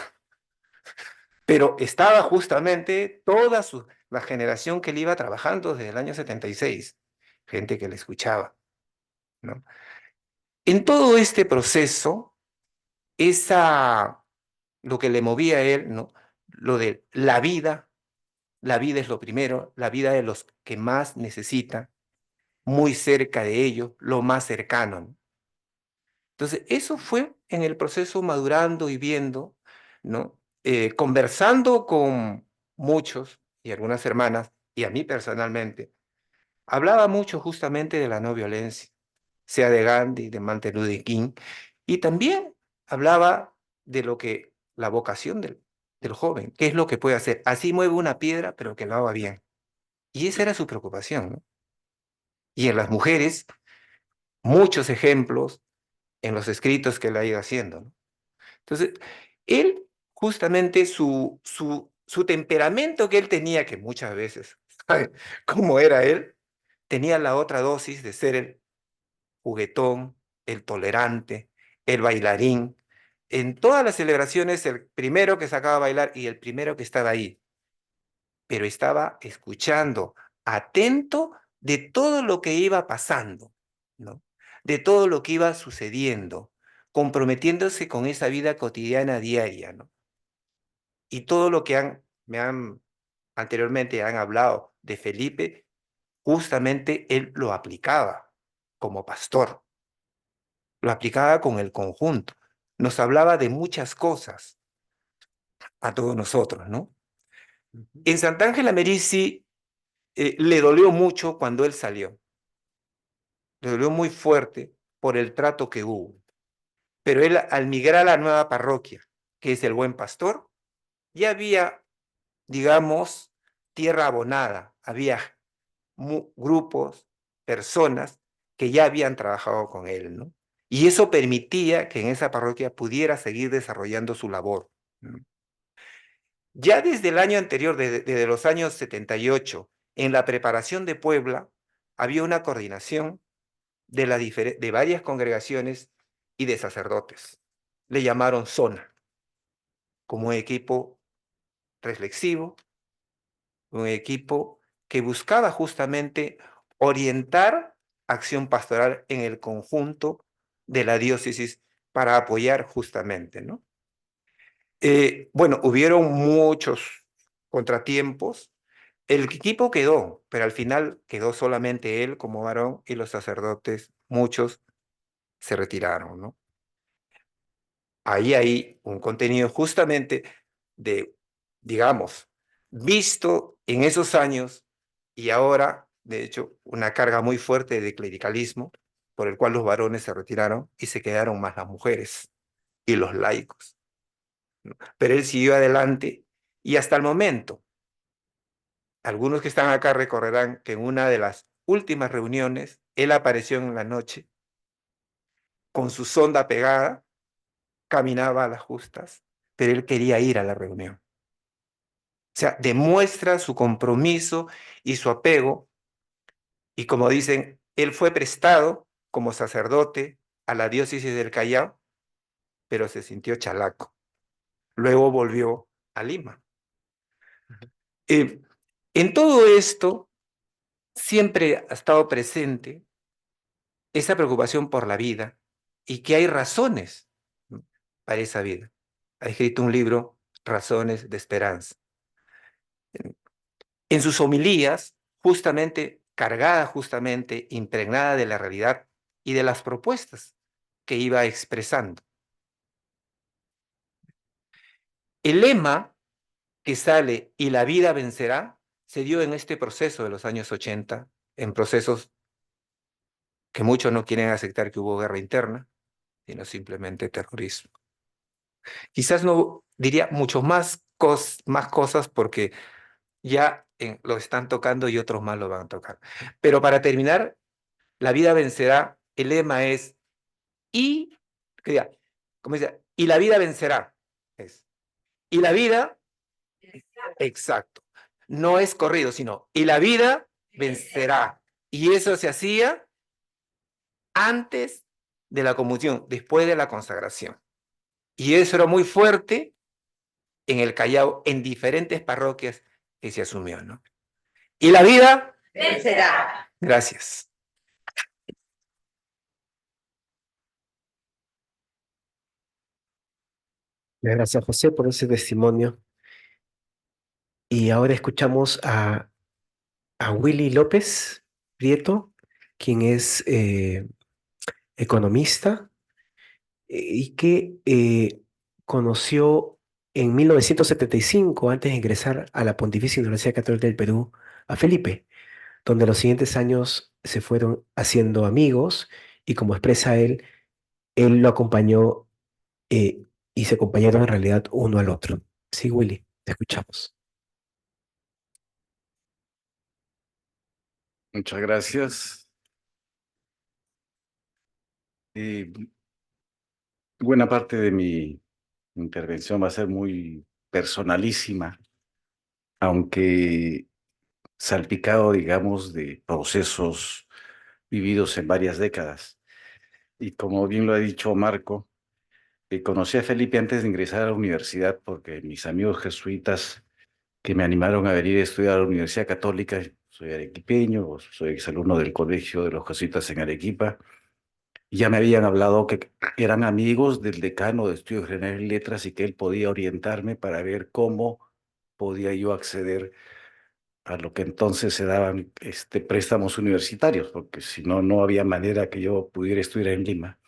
pero estaba justamente toda la generación que él iba trabajando desde el año 76, gente que le escuchaba, ¿no? En todo este proceso, lo que le movía a él, ¿no? Lo de la vida es lo primero, la vida de los que más necesitan, muy cerca de ellos, lo más cercano, ¿no? Entonces, eso fue en el proceso madurando y viendo, ¿no? Conversando con muchos y algunas hermanas, y a mí personalmente, hablaba mucho justamente de la no violencia, sea de Gandhi, de Martin Luther King, y también hablaba de lo que, la vocación del joven, qué es lo que puede hacer. Así mueve una piedra, pero que lo haga bien. Y esa era su preocupación, ¿no? Y en las mujeres, muchos ejemplos en los escritos que él ha ido haciendo, ¿no? Entonces, él, justamente su temperamento que él tenía, que muchas veces, ¿sabe cómo era él? Tenía la otra dosis de ser el juguetón, el tolerante, el bailarín. En todas las celebraciones, el primero que sacaba a bailar y el primero que estaba ahí, pero estaba escuchando, atento de todo lo que iba pasando, ¿no? De todo lo que iba sucediendo, comprometiéndose con esa vida cotidiana diaria, ¿no? Y todo lo que anteriormente han hablado de Felipe, justamente él lo aplicaba como pastor, lo aplicaba con el conjunto, nos hablaba de muchas cosas a todos nosotros, ¿no? En Sant'Angela Merici le dolió mucho cuando él salió, le dolió muy fuerte por el trato que hubo, pero él al migrar a la nueva parroquia, que es el Buen Pastor, ya había, digamos, tierra abonada, había grupos, personas que ya habían trabajado con él, ¿no? Y eso permitía que en esa parroquia pudiera seguir desarrollando su labor, ¿no? Ya desde el año anterior, desde los años 78, en la preparación de Puebla, había una coordinación de varias congregaciones y de sacerdotes. Le llamaron zona, como un equipo reflexivo, un equipo que buscaba justamente orientar acción pastoral en el conjunto de la diócesis para apoyar justamente, ¿no? Bueno, hubieron muchos contratiempos. El equipo quedó, pero al final quedó solamente él como varón y los sacerdotes, muchos, se retiraron, ¿no? Ahí hay un contenido justamente de, digamos, visto en esos años y ahora, de hecho, una carga muy fuerte de clericalismo, por el cual los varones se retiraron y se quedaron más las mujeres y los laicos, ¿no? Pero él siguió adelante y hasta el momento, algunos que están acá recorrerán que en una de las últimas reuniones, él apareció en la noche con su sonda pegada, caminaba a las justas, pero él quería ir a la reunión. O sea, demuestra su compromiso y su apego, y como dicen, él fue prestado como sacerdote a la diócesis del Callao, pero se sintió chalaco. Luego volvió a Lima. En todo esto, siempre ha estado presente esa preocupación por la vida y que hay razones, ¿no?, para esa vida. Ha escrito un libro, Razones de Esperanza. En sus homilías, justamente cargada, justamente impregnada de la realidad y de las propuestas que iba expresando. El lema que sale "y la vida vencerá" se dio en este proceso de los años 80, en procesos que muchos no quieren aceptar que hubo guerra interna, sino simplemente terrorismo. Quizás no diría mucho más cosas porque ya lo están tocando y otros más lo van a tocar. Pero para terminar, la vida vencerá, el lema es y, como dice, y la vida vencerá. Y la vida, exacto, no es corrido, sino y la vida vencerá. Y eso se hacía antes de la comunión, después de la consagración. Y eso era muy fuerte en el Callao, en diferentes parroquias que se asumió, ¿no? Y la vida vencerá. Gracias. Gracias, José, por ese testimonio. Y ahora escuchamos a Willy López Prieto, quien es economista y que conoció en 1975, antes de ingresar a la Pontificia Universidad Católica del Perú, a Felipe, donde los siguientes años se fueron haciendo amigos y como expresa él lo acompañó y se acompañaron en realidad uno al otro. Sí, Willy, te escuchamos. Muchas gracias. Y buena parte de mi intervención va a ser muy personalísima, aunque salpicado, digamos, de procesos vividos en varias décadas. Y como bien lo ha dicho Marco, conocí a Felipe antes de ingresar a la universidad porque mis amigos jesuitas que me animaron a venir a estudiar a la Universidad Católica, soy arequipeño, soy exalumno del Colegio de los Jesuitas en Arequipa, ya me habían hablado que eran amigos del decano de Estudios Generales y Letras y que él podía orientarme para ver cómo podía yo acceder a lo que entonces se daban préstamos universitarios, porque si no, no había manera que yo pudiera estudiar en Lima.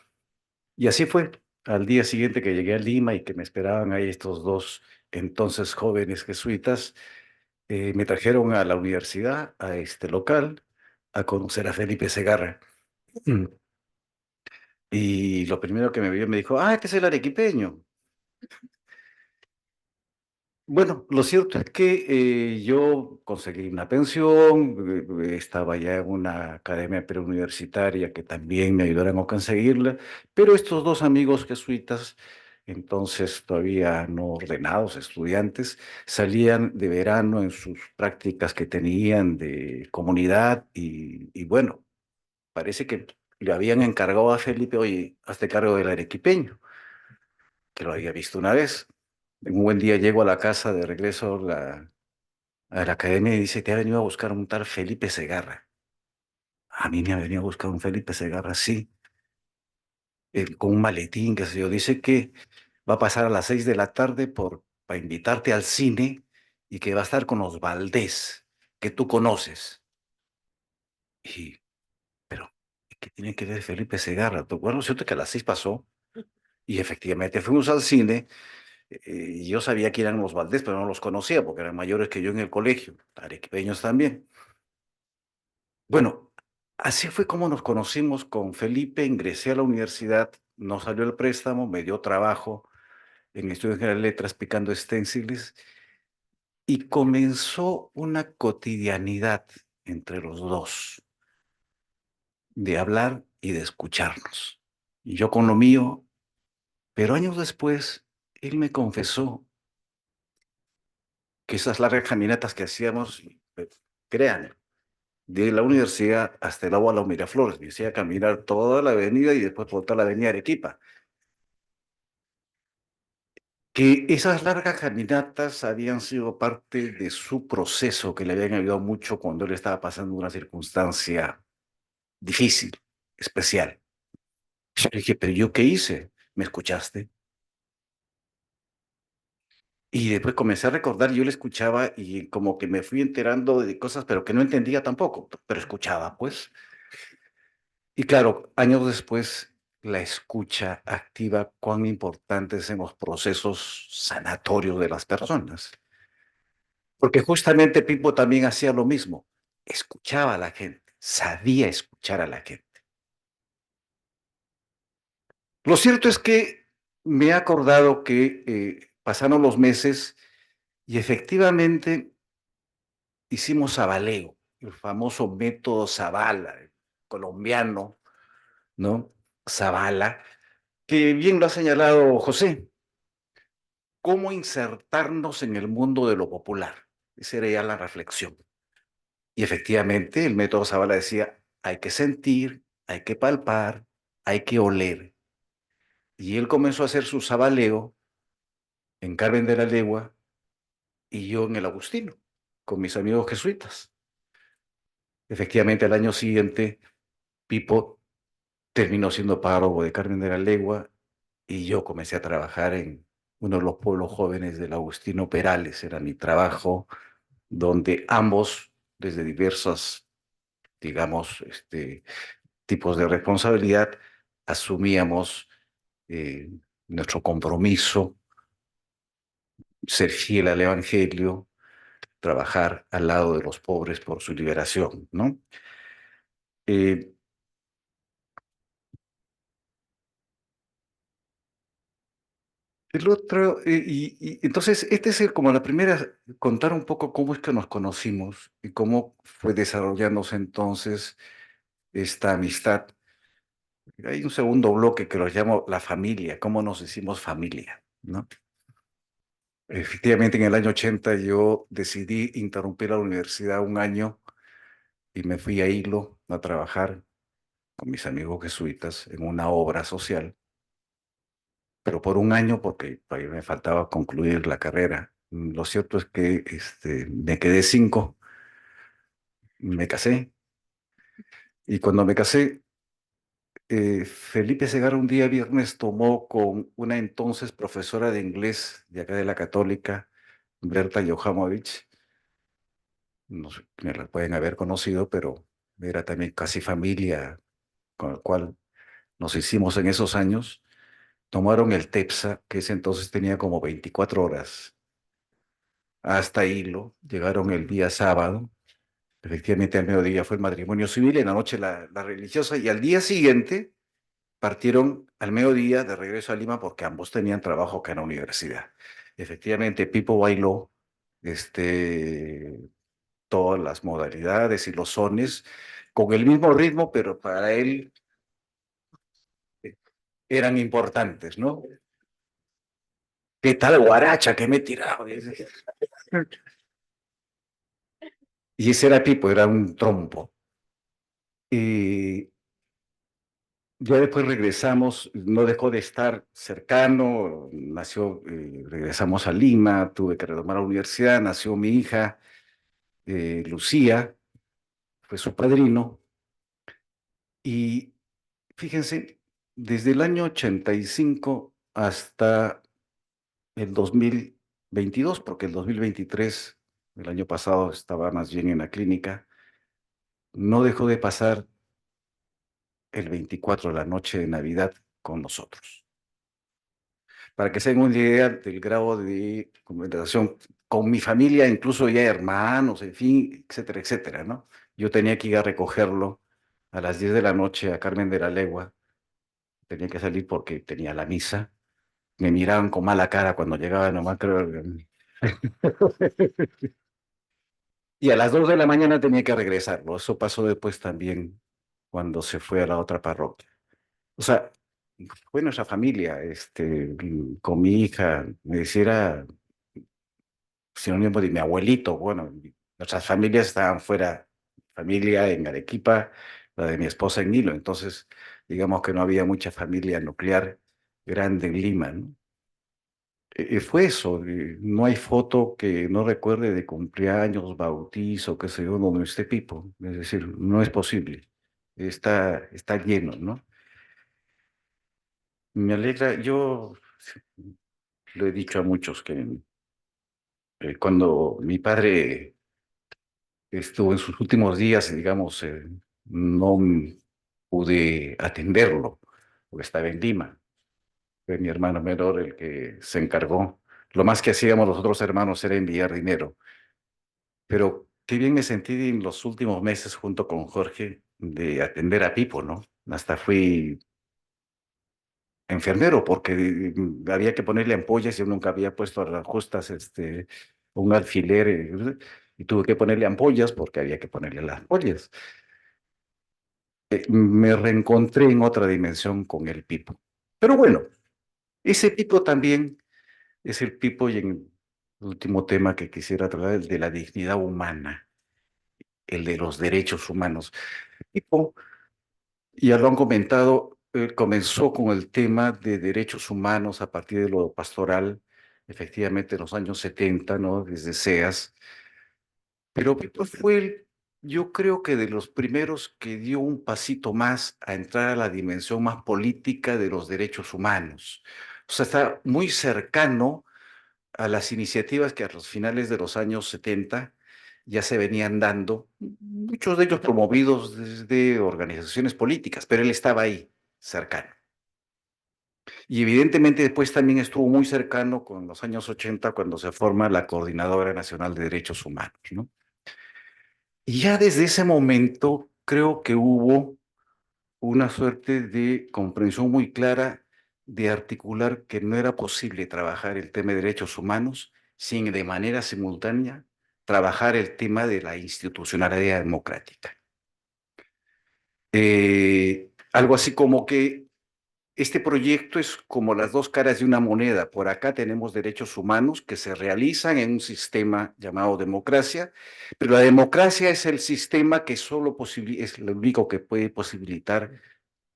Y así fue. Al día siguiente que llegué a Lima y que me esperaban ahí estos dos entonces jóvenes jesuitas, me trajeron a la universidad, a este local, a conocer a Felipe Segarra. Mm. Y lo primero que me vio me dijo, este es el arequipeño. Bueno, lo cierto es que yo conseguí una pensión, estaba ya en una academia preuniversitaria que también me ayudaron a conseguirla, pero estos dos amigos jesuitas, entonces todavía no ordenados, estudiantes, salían de verano en sus prácticas que tenían de comunidad y bueno, parece que le habían encargado a Felipe, oye, hazte cargo del arequipeño, que lo había visto una vez. Un buen día llego a la casa de regreso a la academia y dice, te ha venido a buscar un tal Felipe Segarra. A mí me ha venido a buscar un Felipe Segarra, sí, con un maletín, qué sé yo. Dice que va a pasar a las 6 de la tarde para invitarte al cine y que va a estar con los Valdés, que tú conoces. Y, pero, ¿qué tiene que ver Felipe Segarra? Bueno, cierto que a las 6 pasó y efectivamente fuimos al cine. Y yo sabía que eran los Valdés, pero no los conocía porque eran mayores que yo en el colegio, arequipeños también. Bueno, así fue como nos conocimos con Felipe, ingresé a la universidad, no salió el préstamo, me dio trabajo en Estudios Generales de Letras picando esténciles y comenzó una cotidianidad entre los dos, de hablar y de escucharnos. Y yo con lo mío, pero años después, él me confesó que esas largas caminatas que hacíamos, créanme, de la universidad hasta el agua de los Miraflores, me hacía caminar toda la avenida y después por toda la avenida Arequipa. Que esas largas caminatas habían sido parte de su proceso, que le habían ayudado mucho cuando él estaba pasando una circunstancia difícil, especial. Yo le dije, pero ¿yo qué hice? ¿Me escuchaste? Y después comencé a recordar, yo le escuchaba y como que me fui enterando de cosas, pero que no entendía tampoco, pero escuchaba, pues. Y claro, años después, la escucha activa, cuán importante es en los procesos sanatorios de las personas. Porque justamente Pipo también hacía lo mismo, escuchaba a la gente, sabía escuchar a la gente. Lo cierto es que me he acordado que pasaron los meses y efectivamente hicimos Zabaleo, el famoso método Zavala, colombiano, ¿no? Zavala, que bien lo ha señalado José, cómo insertarnos en el mundo de lo popular. Esa era ya la reflexión. Y efectivamente, el método Zavala decía, hay que sentir, hay que palpar, hay que oler. Y él comenzó a hacer su sabaleo en Carmen de la Legua y yo en el Agustino, con mis amigos jesuitas. Efectivamente, al año siguiente, Pipo terminó siendo párroco de Carmen de la Legua y yo comencé a trabajar en uno de los pueblos jóvenes del Agustino Perales, era mi trabajo, donde ambos, desde diversas, digamos, tipos de responsabilidad, asumíamos nuestro compromiso, ser fiel al Evangelio, trabajar al lado de los pobres por su liberación, ¿no? Eh, el otro, entonces, este es como la primera, contar un poco cómo es que nos conocimos y cómo fue desarrollándose entonces esta amistad. Hay un segundo bloque que lo llamo la familia, cómo nos hicimos familia, ¿no? Efectivamente, en el año 80 yo decidí interrumpir la universidad un año y me fui a Hilo a trabajar con mis amigos jesuitas en una obra social, pero por un año porque todavía me faltaba concluir la carrera. Lo cierto es que me quedé 5, me casé y cuando me casé, Felipe Segarra un día viernes tomó con una entonces profesora de inglés de acá de la Católica, Berta Johamovich, no sé, me la pueden haber conocido, pero era también casi familia con la cual nos hicimos en esos años. Tomaron el TEPSA, que ese entonces tenía como 24 horas, hasta Hilo, llegaron el día sábado, efectivamente al mediodía fue el matrimonio civil, en la noche la religiosa, y al día siguiente partieron al mediodía de regreso a Lima porque ambos tenían trabajo acá en la universidad. Efectivamente, Pipo bailó todas las modalidades y los sones con el mismo ritmo, pero para él eran importantes, ¿no? ¿Qué tal guaracha que me he tirado? Y ese era Pipo, era un trompo. Y ya después regresamos, no dejó de estar cercano, regresamos a Lima, tuve que retomar la universidad, nació mi hija, Lucía, fue su padrino, y fíjense, desde el año 85 hasta el 2022, porque el 2023, el año pasado, estaba más bien en la clínica, no dejó de pasar el 24 de la noche de Navidad con nosotros. Para que se den una idea del grado de conversación con mi familia, incluso ya hermanos, en fin, etcétera, etcétera, ¿no? Yo tenía que ir a recogerlo a las 10 de la noche a Carmen de la Legua, tenía que salir porque tenía la misa, me miraban con mala cara cuando llegaba, nomás creo. Y a las 2 de la mañana tenía que regresarlo. Eso pasó después también cuando se fue a la otra parroquia. O sea, fue nuestra familia, con mi hija, me decía, sinónimo de mi abuelito. Bueno, nuestras familias estaban fuera, familia en Arequipa, la de mi esposa en Hilo. Entonces, digamos que no había mucha familia nuclear grande en Lima, ¿no? Fue eso, no hay foto que no recuerde de cumpleaños, bautizo, qué sé yo, donde esté Pipo. Es decir, no es posible. Está lleno, ¿no? Me alegra, yo lo he dicho a muchos que cuando mi padre estuvo en sus últimos días, digamos, no pude atenderlo, porque estaba en Lima. Fue mi hermano menor el que se encargó. Lo más que hacíamos los otros hermanos era enviar dinero. Pero qué bien me sentí en los últimos meses junto con Jorge de atender a Pipo, ¿no? Hasta fui enfermero porque había que ponerle ampollas. Yo nunca había puesto a las justas un alfiler y tuve que ponerle ampollas porque había que ponerle las ampollas. Me reencontré en otra dimensión con el Pipo. Pero bueno, ese Pipo también es el Pipo y en el último tema que quisiera tratar, el de la dignidad humana, el de los derechos humanos. Pipo, ya lo han comentado, comenzó con el tema de derechos humanos a partir de lo pastoral, efectivamente en los años 70, ¿no? Desde SEAS, pero Pipo fue, yo creo que de los primeros que dio un pasito más a entrar a la dimensión más política de los derechos humanos, O sea, está muy cercano a las iniciativas que a los finales de los años 70 ya se venían dando, muchos de ellos promovidos desde organizaciones políticas, pero él estaba ahí, cercano. Y evidentemente después también estuvo muy cercano con los años 80 cuando se forma la Coordinadora Nacional de Derechos Humanos, ¿no? Y ya desde ese momento creo que hubo una suerte de comprensión muy clara de articular que no era posible trabajar el tema de derechos humanos sin de manera simultánea trabajar el tema de la institucionalidad democrática. Algo así como que este proyecto es como las dos caras de una moneda. Por acá tenemos derechos humanos que se realizan en un sistema llamado democracia, pero la democracia es el sistema que solo es lo único que puede posibilitar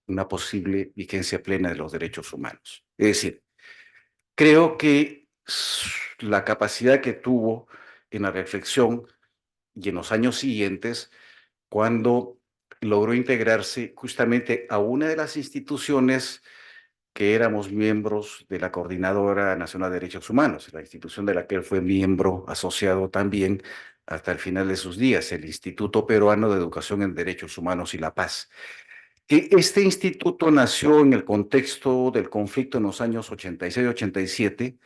una posible vigencia plena de los derechos humanos. Es decir, creo que la capacidad que tuvo en la reflexión y en los años siguientes, cuando logró integrarse justamente a una de las instituciones que éramos miembros de la Coordinadora Nacional de Derechos Humanos, la institución de la que él fue miembro asociado también hasta el final de sus días, el Instituto Peruano de Educación en Derechos Humanos y la Paz. Que este instituto nació en el contexto del conflicto en los años 86-87,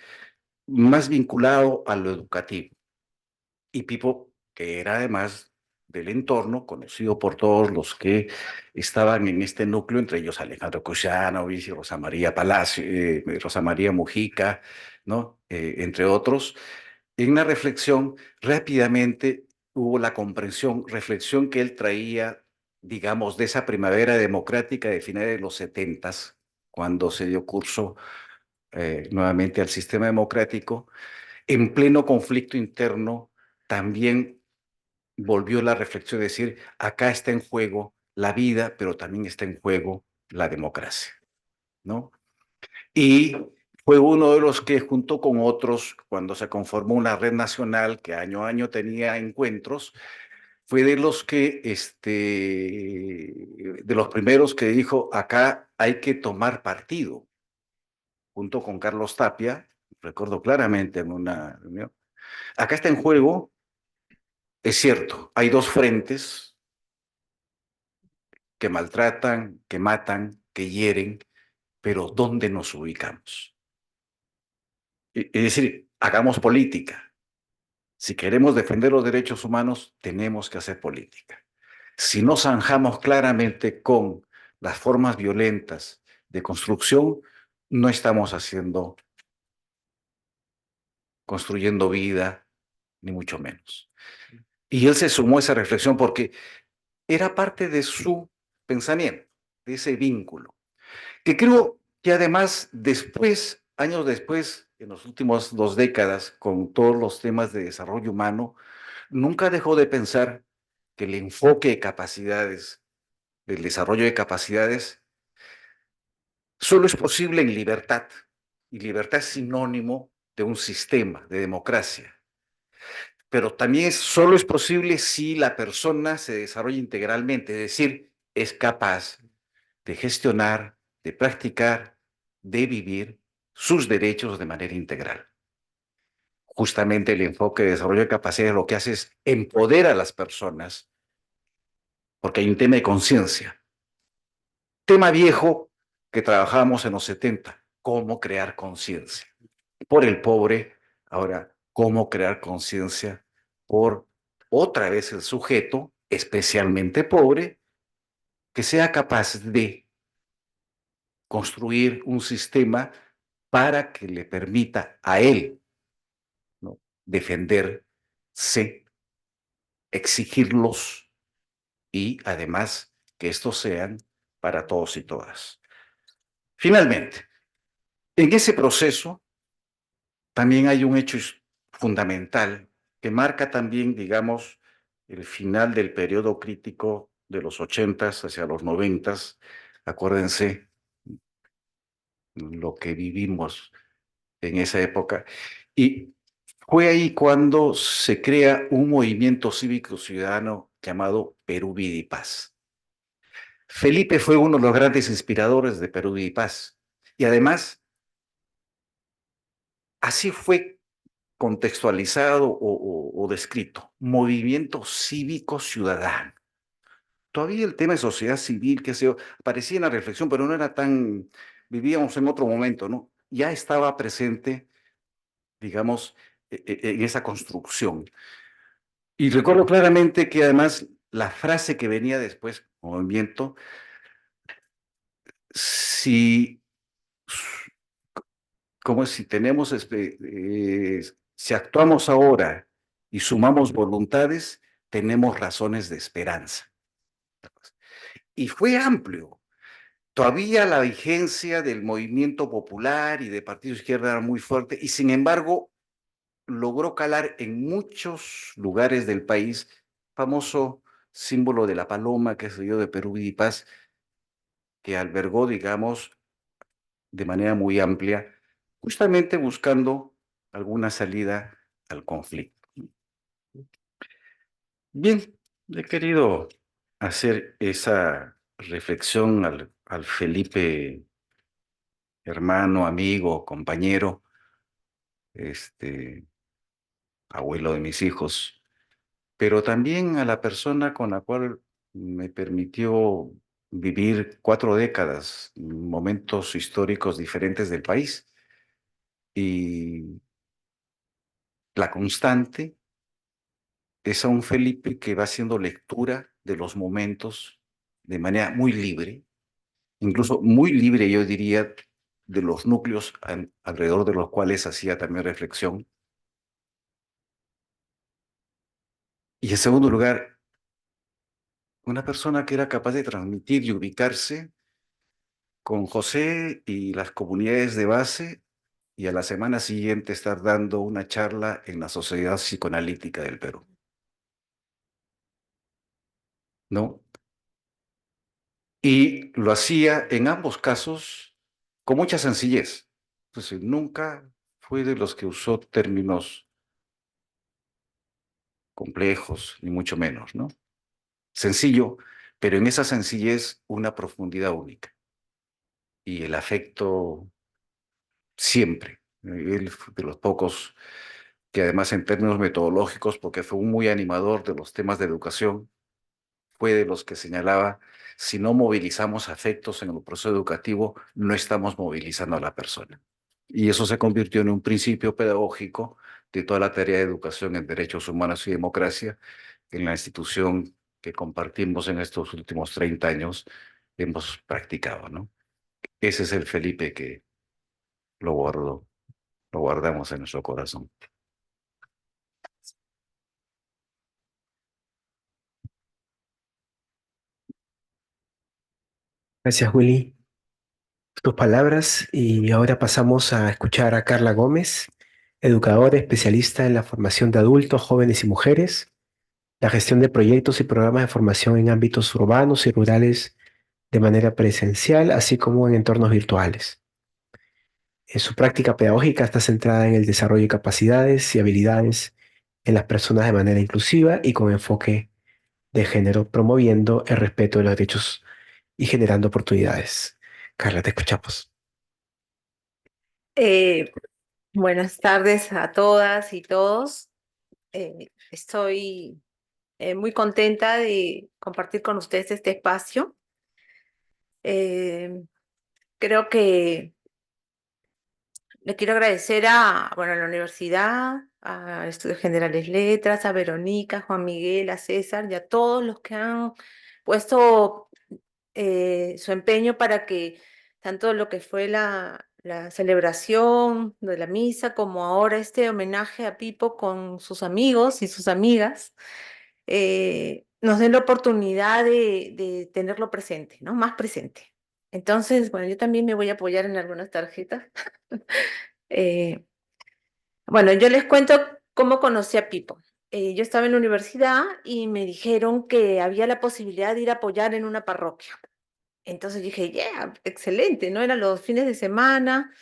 más vinculado a lo educativo. Y Pipo, que era además del entorno, conocido por todos los que estaban en este núcleo, entre ellos Alejandro Kuchanovich y Rosa María Palacio, Rosa María Mujica, ¿no? Entre otros, en una reflexión rápidamente hubo la comprensión, reflexión que él traía, digamos, de esa primavera democrática de finales de los 70, cuando se dio curso nuevamente al sistema democrático, en pleno conflicto interno, también volvió la reflexión de decir, acá está en juego la vida, pero también está en juego la democracia, ¿no? Y fue uno de los que, junto con otros, cuando se conformó una red nacional que año a año tenía encuentros, fue de los que, de los primeros que dijo, acá hay que tomar partido, junto con Carlos Tapia, recuerdo claramente en una reunión. Acá está en juego, es cierto, hay dos frentes que maltratan, que matan, que hieren, pero ¿dónde nos ubicamos? Es decir, hagamos política. Si queremos defender los derechos humanos, tenemos que hacer política. Si no zanjamos claramente con las formas violentas de construcción, no estamos construyendo vida, ni mucho menos. Y él se sumó a esa reflexión porque era parte de su pensamiento, de ese vínculo, que creo que además después, años después, en los últimos 2 décadas, con todos los temas de desarrollo humano, nunca dejó de pensar que el enfoque de capacidades, del desarrollo de capacidades, solo es posible en libertad, y libertad es sinónimo de un sistema de democracia. Pero también solo es posible si la persona se desarrolla integralmente, es decir, es capaz de gestionar, de practicar, de vivir sus derechos de manera integral. Justamente el enfoque de desarrollo de capacidades lo que hace es empoderar a las personas, porque hay un tema de conciencia. Tema viejo que trabajábamos en los 70, cómo crear conciencia. Por el pobre, ahora, cómo crear conciencia por otra vez el sujeto, especialmente pobre, que sea capaz de construir un sistema para que le permita a él, ¿no?, defenderse, exigirlos y además que estos sean para todos y todas. Finalmente, en ese proceso también hay un hecho fundamental que marca también, digamos, el final del periodo crítico de los 80s hacia los 90s. Acuérdense lo que vivimos en esa época. Y fue ahí cuando se crea un movimiento cívico ciudadano llamado Perú Vida y Paz. Felipe fue uno de los grandes inspiradores de Perú Vida y Paz. Y además así fue contextualizado o descrito, movimiento cívico ciudadano. Todavía el tema de sociedad civil, qué sé yo, aparecía en la reflexión, pero no era tan, vivíamos en otro momento, ¿no? Ya estaba presente, digamos, en esa construcción. Y recuerdo claramente que además la frase que venía después, movimiento, si, como si tenemos, si actuamos ahora y sumamos voluntades, tenemos razones de esperanza. Y fue amplio. Todavía la vigencia del movimiento popular y de partido izquierda era muy fuerte y sin embargo logró calar en muchos lugares del país, famoso símbolo de la paloma, que se dio de Perú y Paz, que albergó, digamos, de manera muy amplia, justamente buscando alguna salida al conflicto. Bien, he querido hacer esa reflexión al Felipe, hermano, amigo, compañero, abuelo de mis hijos, pero también a la persona con la cual me permitió vivir 4 décadas, momentos históricos diferentes del país. Y la constante es a un Felipe que va haciendo lectura de los momentos de manera muy libre, incluso muy libre, yo diría, de los núcleos alrededor de los cuales hacía también reflexión. Y en segundo lugar, una persona que era capaz de transmitir y ubicarse con José y las comunidades de base y a la semana siguiente estar dando una charla en la Sociedad Psicoanalítica del Perú, ¿no? Y lo hacía en ambos casos con mucha sencillez. Entonces, nunca fue de los que usó términos complejos, ni mucho menos, ¿no? Sencillo, pero en esa sencillez una profundidad única. Y el afecto siempre. Él fue de los pocos que además en términos metodológicos, porque fue un muy animador de los temas de educación, fue de los que señalaba, si no movilizamos afectos en el proceso educativo, no estamos movilizando a la persona. Y eso se convirtió en un principio pedagógico de toda la tarea de educación en derechos humanos y democracia, en la institución que compartimos en estos últimos 30 años hemos practicado, ¿no? Ese es el Felipe que lo guardo, lo guardamos en nuestro corazón. Gracias, Willy, por tus palabras. Y ahora pasamos a escuchar a Carla Gómez, educadora especialista en la formación de adultos, jóvenes y mujeres, la gestión de proyectos y programas de formación en ámbitos urbanos y rurales de manera presencial, así como en entornos virtuales. Su práctica pedagógica está centrada en el desarrollo de capacidades y habilidades en las personas de manera inclusiva y con enfoque de género, promoviendo el respeto de los derechos y generando oportunidades. Carla, te escuchamos. Eh, Buenas tardes a todas y todos. Estoy muy contenta de compartir con ustedes este espacio. Eh, Creo que le quiero agradecer a la universidad, a Estudios Generales Letras, a Verónica, a Juan Miguel, a César y a todos los que han puesto su empeño para que tanto lo que fue la celebración de la misa como ahora este homenaje a Pipo con sus amigos y sus amigas nos den la oportunidad de tenerlo presente, ¿no? Más presente. Entonces, bueno, yo también me voy a apoyar en algunas tarjetas. Eh, bueno, yo les cuento cómo conocí a Pipo. Yo estaba en la universidad y me dijeron que había la posibilidad de ir a apoyar en una parroquia. Entonces dije, yeah, excelente, ¿no? Eran los fines de semana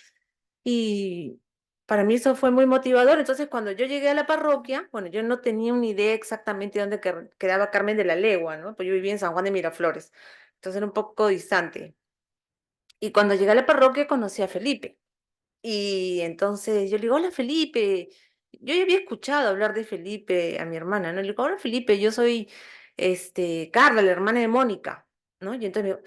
y para mí eso fue muy motivador. Entonces cuando yo llegué a la parroquia, bueno, yo no tenía una idea exactamente dónde quedaba Carmen de la Legua, ¿no? Pues yo vivía en San Juan de Miraflores, entonces era un poco distante. Y cuando llegué a la parroquia conocí a Felipe. Y entonces yo le digo, hola Felipe. Yo ya había escuchado hablar de Felipe a mi hermana, ¿no? Le digo, hola Felipe, yo soy Carla, la hermana de Mónica, ¿no? Y entonces me digo,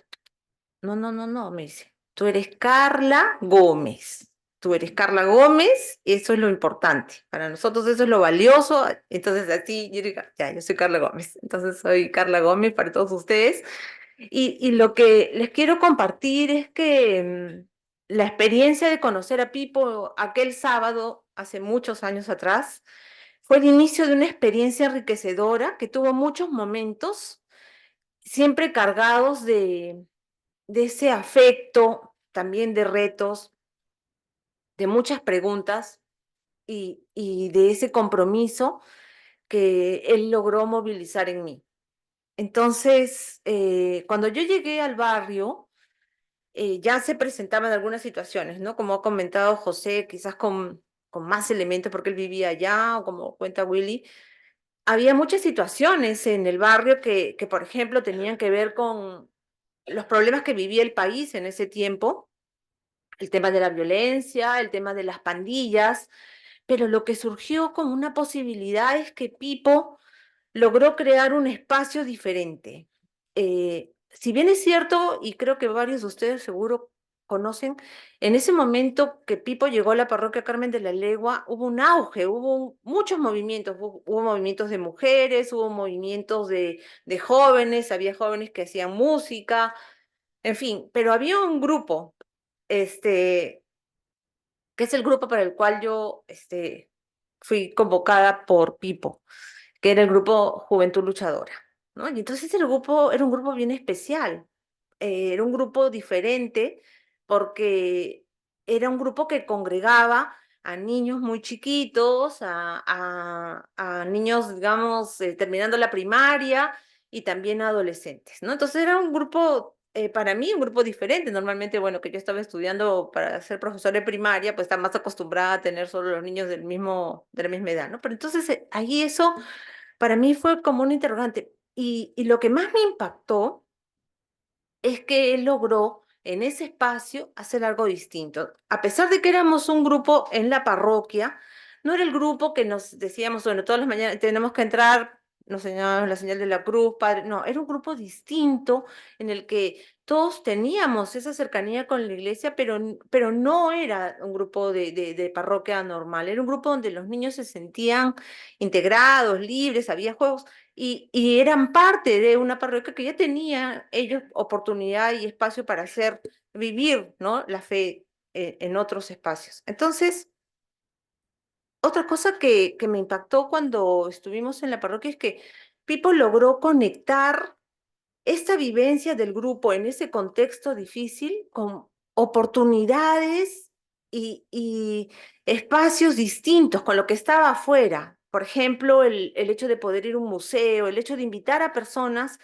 no, no, no, no, me dice, tú eres Carla Gómez. Tú eres Carla Gómez, y eso es lo importante. Para nosotros eso es lo valioso. Entonces así, yo digo, ya, yo soy Carla Gómez. Entonces soy Carla Gómez para todos ustedes. Y lo que les quiero compartir es que la experiencia de conocer a Pipo aquel sábado, hace muchos años atrás, fue el inicio de una experiencia enriquecedora que tuvo muchos momentos, siempre cargados de ese afecto, también de retos, de muchas preguntas y de ese compromiso que él logró movilizar en mí. Entonces, cuando yo llegué al barrio, ya se presentaban algunas situaciones, ¿no? Como ha comentado José, quizás con más elementos porque él vivía allá, o como cuenta Willy, había muchas situaciones en el barrio que, por ejemplo, tenían que ver con los problemas que vivía el país en ese tiempo, el tema de la violencia, el tema de las pandillas, pero lo que surgió como una posibilidad es que Pipo logró crear un espacio diferente. Si bien es cierto, y creo que varios de ustedes seguro conocen, en ese momento que Pipo llegó a la parroquia Carmen de la Legua, hubo un auge, hubo muchos movimientos, hubo movimientos de mujeres, hubo movimientos de jóvenes, había jóvenes que hacían música, en fin, pero había un grupo, este, que es el grupo para el cual yo fui convocada por Pipo, que era el grupo Juventud Luchadora, ¿no? Y entonces el grupo era un grupo bien especial, era un grupo diferente porque era un grupo que congregaba a niños muy chiquitos, a niños, digamos, terminando la primaria y también a adolescentes, ¿no? Entonces era un grupo, para mí, un grupo diferente. Normalmente, bueno, que yo estaba estudiando para ser profesor de primaria, pues está más acostumbrada a tener solo los niños de la misma edad, ¿no? Pero entonces ahí eso para mí fue como un interrogante. Y lo que más me impactó es que él logró en ese espacio hacer algo distinto. A pesar de que éramos un grupo en la parroquia, no era el grupo que nos decíamos, bueno, todas las mañanas tenemos que entrar, nos señalábamos la señal de la cruz, padre. No, era un grupo distinto en el que todos teníamos esa cercanía con la iglesia, pero no era un grupo de parroquia normal, era un grupo donde los niños se sentían integrados, libres, había juegos y eran parte de una parroquia que ya tenía ellos oportunidad y espacio para hacer vivir, ¿no?, la fe en otros espacios. Entonces, otra cosa que me impactó cuando estuvimos en la parroquia es que Pipo logró conectar esta vivencia del grupo en ese contexto difícil con oportunidades y espacios distintos con lo que estaba afuera. Por ejemplo, el hecho de poder ir a un museo, el hecho de invitar a personas,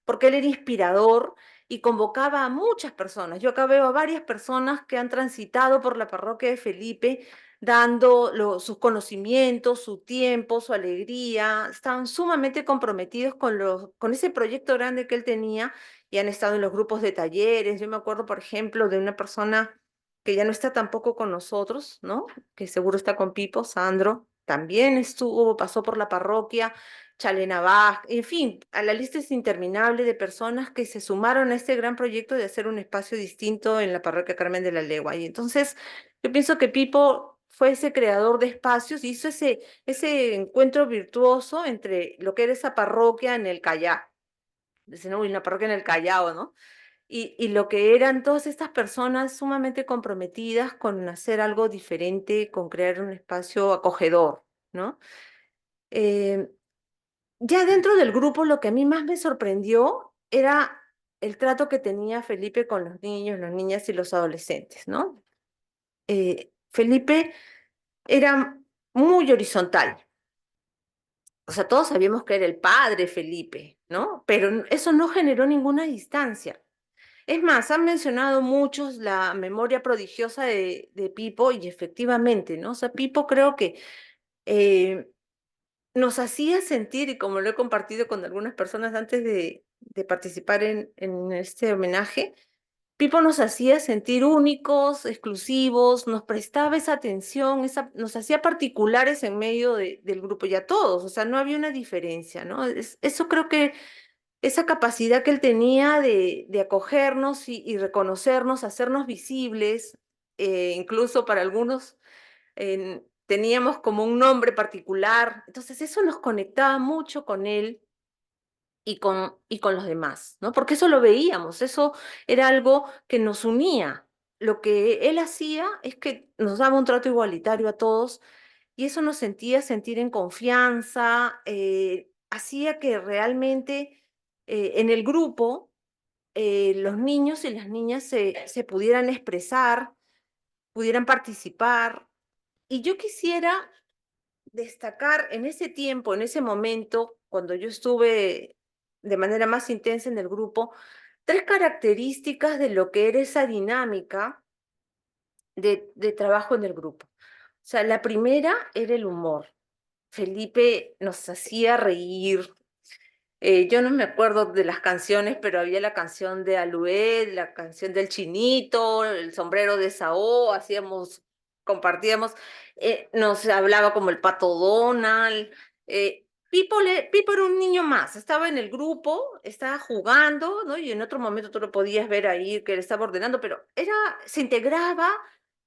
porque él era inspirador y convocaba a muchas personas. Yo acá veo a varias personas que han transitado por la parroquia de Felipe dando sus conocimientos, su tiempo, su alegría, estaban sumamente comprometidos con ese proyecto grande que él tenía y han estado en los grupos de talleres. Yo me acuerdo, por ejemplo, de una persona que ya no está tampoco con nosotros, ¿no? Que seguro está con Pipo, Sandro, también estuvo, pasó por la parroquia, Chalena Vázquez, en fin, a la lista es interminable de personas que se sumaron a este gran proyecto de hacer un espacio distinto en la parroquia Carmen de la Legua. Y entonces yo pienso que Pipo fue ese creador de espacios, hizo ese encuentro virtuoso entre lo que era esa parroquia en el Callao, dicen, uy, una parroquia en el Callao, ¿no? Y lo que eran todas estas personas sumamente comprometidas con hacer algo diferente, con crear un espacio acogedor, ¿no? Eh, ya dentro del grupo, lo que a mí más me sorprendió era el trato que tenía Felipe con los niños, las niñas y los adolescentes, ¿no? Felipe era muy horizontal. O sea, todos sabíamos que era el padre Felipe, ¿no? Pero eso no generó ninguna distancia. Es más, han mencionado muchos la memoria prodigiosa de Pipo y efectivamente, ¿no? O sea, Pipo creo que nos hacía sentir, y como lo he compartido con algunas personas antes de participar en este homenaje, Pipo nos hacía sentir únicos, exclusivos, nos prestaba esa atención, nos hacía particulares en medio del grupo y a todos, o sea, no había una diferencia, ¿no? Eso creo que esa capacidad que él tenía de acogernos y reconocernos, hacernos visibles, incluso para algunos teníamos como un nombre particular, entonces eso nos conectaba mucho con él y con los demás, ¿no? Porque eso lo veíamos, eso era algo que nos unía. Lo que él hacía es que nos daba un trato igualitario a todos y eso nos sentía sentir en confianza, hacía que realmente en el grupo los niños y las niñas se pudieran expresar, pudieran participar. Y yo quisiera destacar en ese tiempo, en ese momento, cuando yo estuve de manera más intensa en el grupo, tres características de lo que era esa dinámica de trabajo en el grupo. O sea, la primera era el humor. Felipe nos hacía reír. Yo no me acuerdo de las canciones, pero había la canción de Aluet, la canción del Chinito, el sombrero de Saó, compartíamos, nos hablaba como el Pato Donald. Pipo era un niño más, estaba en el grupo, estaba jugando, ¿no? Y en otro momento tú lo podías ver ahí que él estaba ordenando, pero se integraba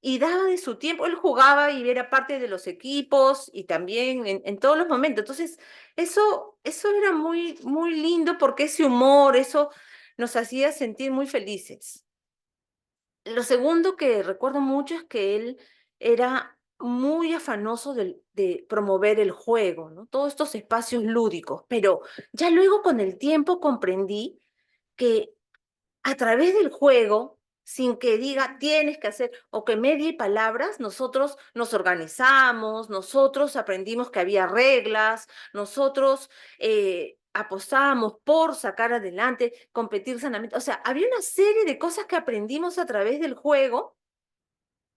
y daba de su tiempo. Él jugaba y era parte de los equipos y también en todos los momentos. Entonces, eso era muy, muy lindo porque ese humor, eso nos hacía sentir muy felices. Lo segundo que recuerdo mucho es que él era muy afanoso de promover el juego, ¿no? Todos estos espacios lúdicos, pero ya luego con el tiempo comprendí que a través del juego, sin que diga tienes que hacer o que medie palabras, nosotros nos organizamos, nosotros aprendimos que había reglas, nosotros apostábamos por sacar adelante, competir sanamente. O sea, había una serie de cosas que aprendimos a través del juego,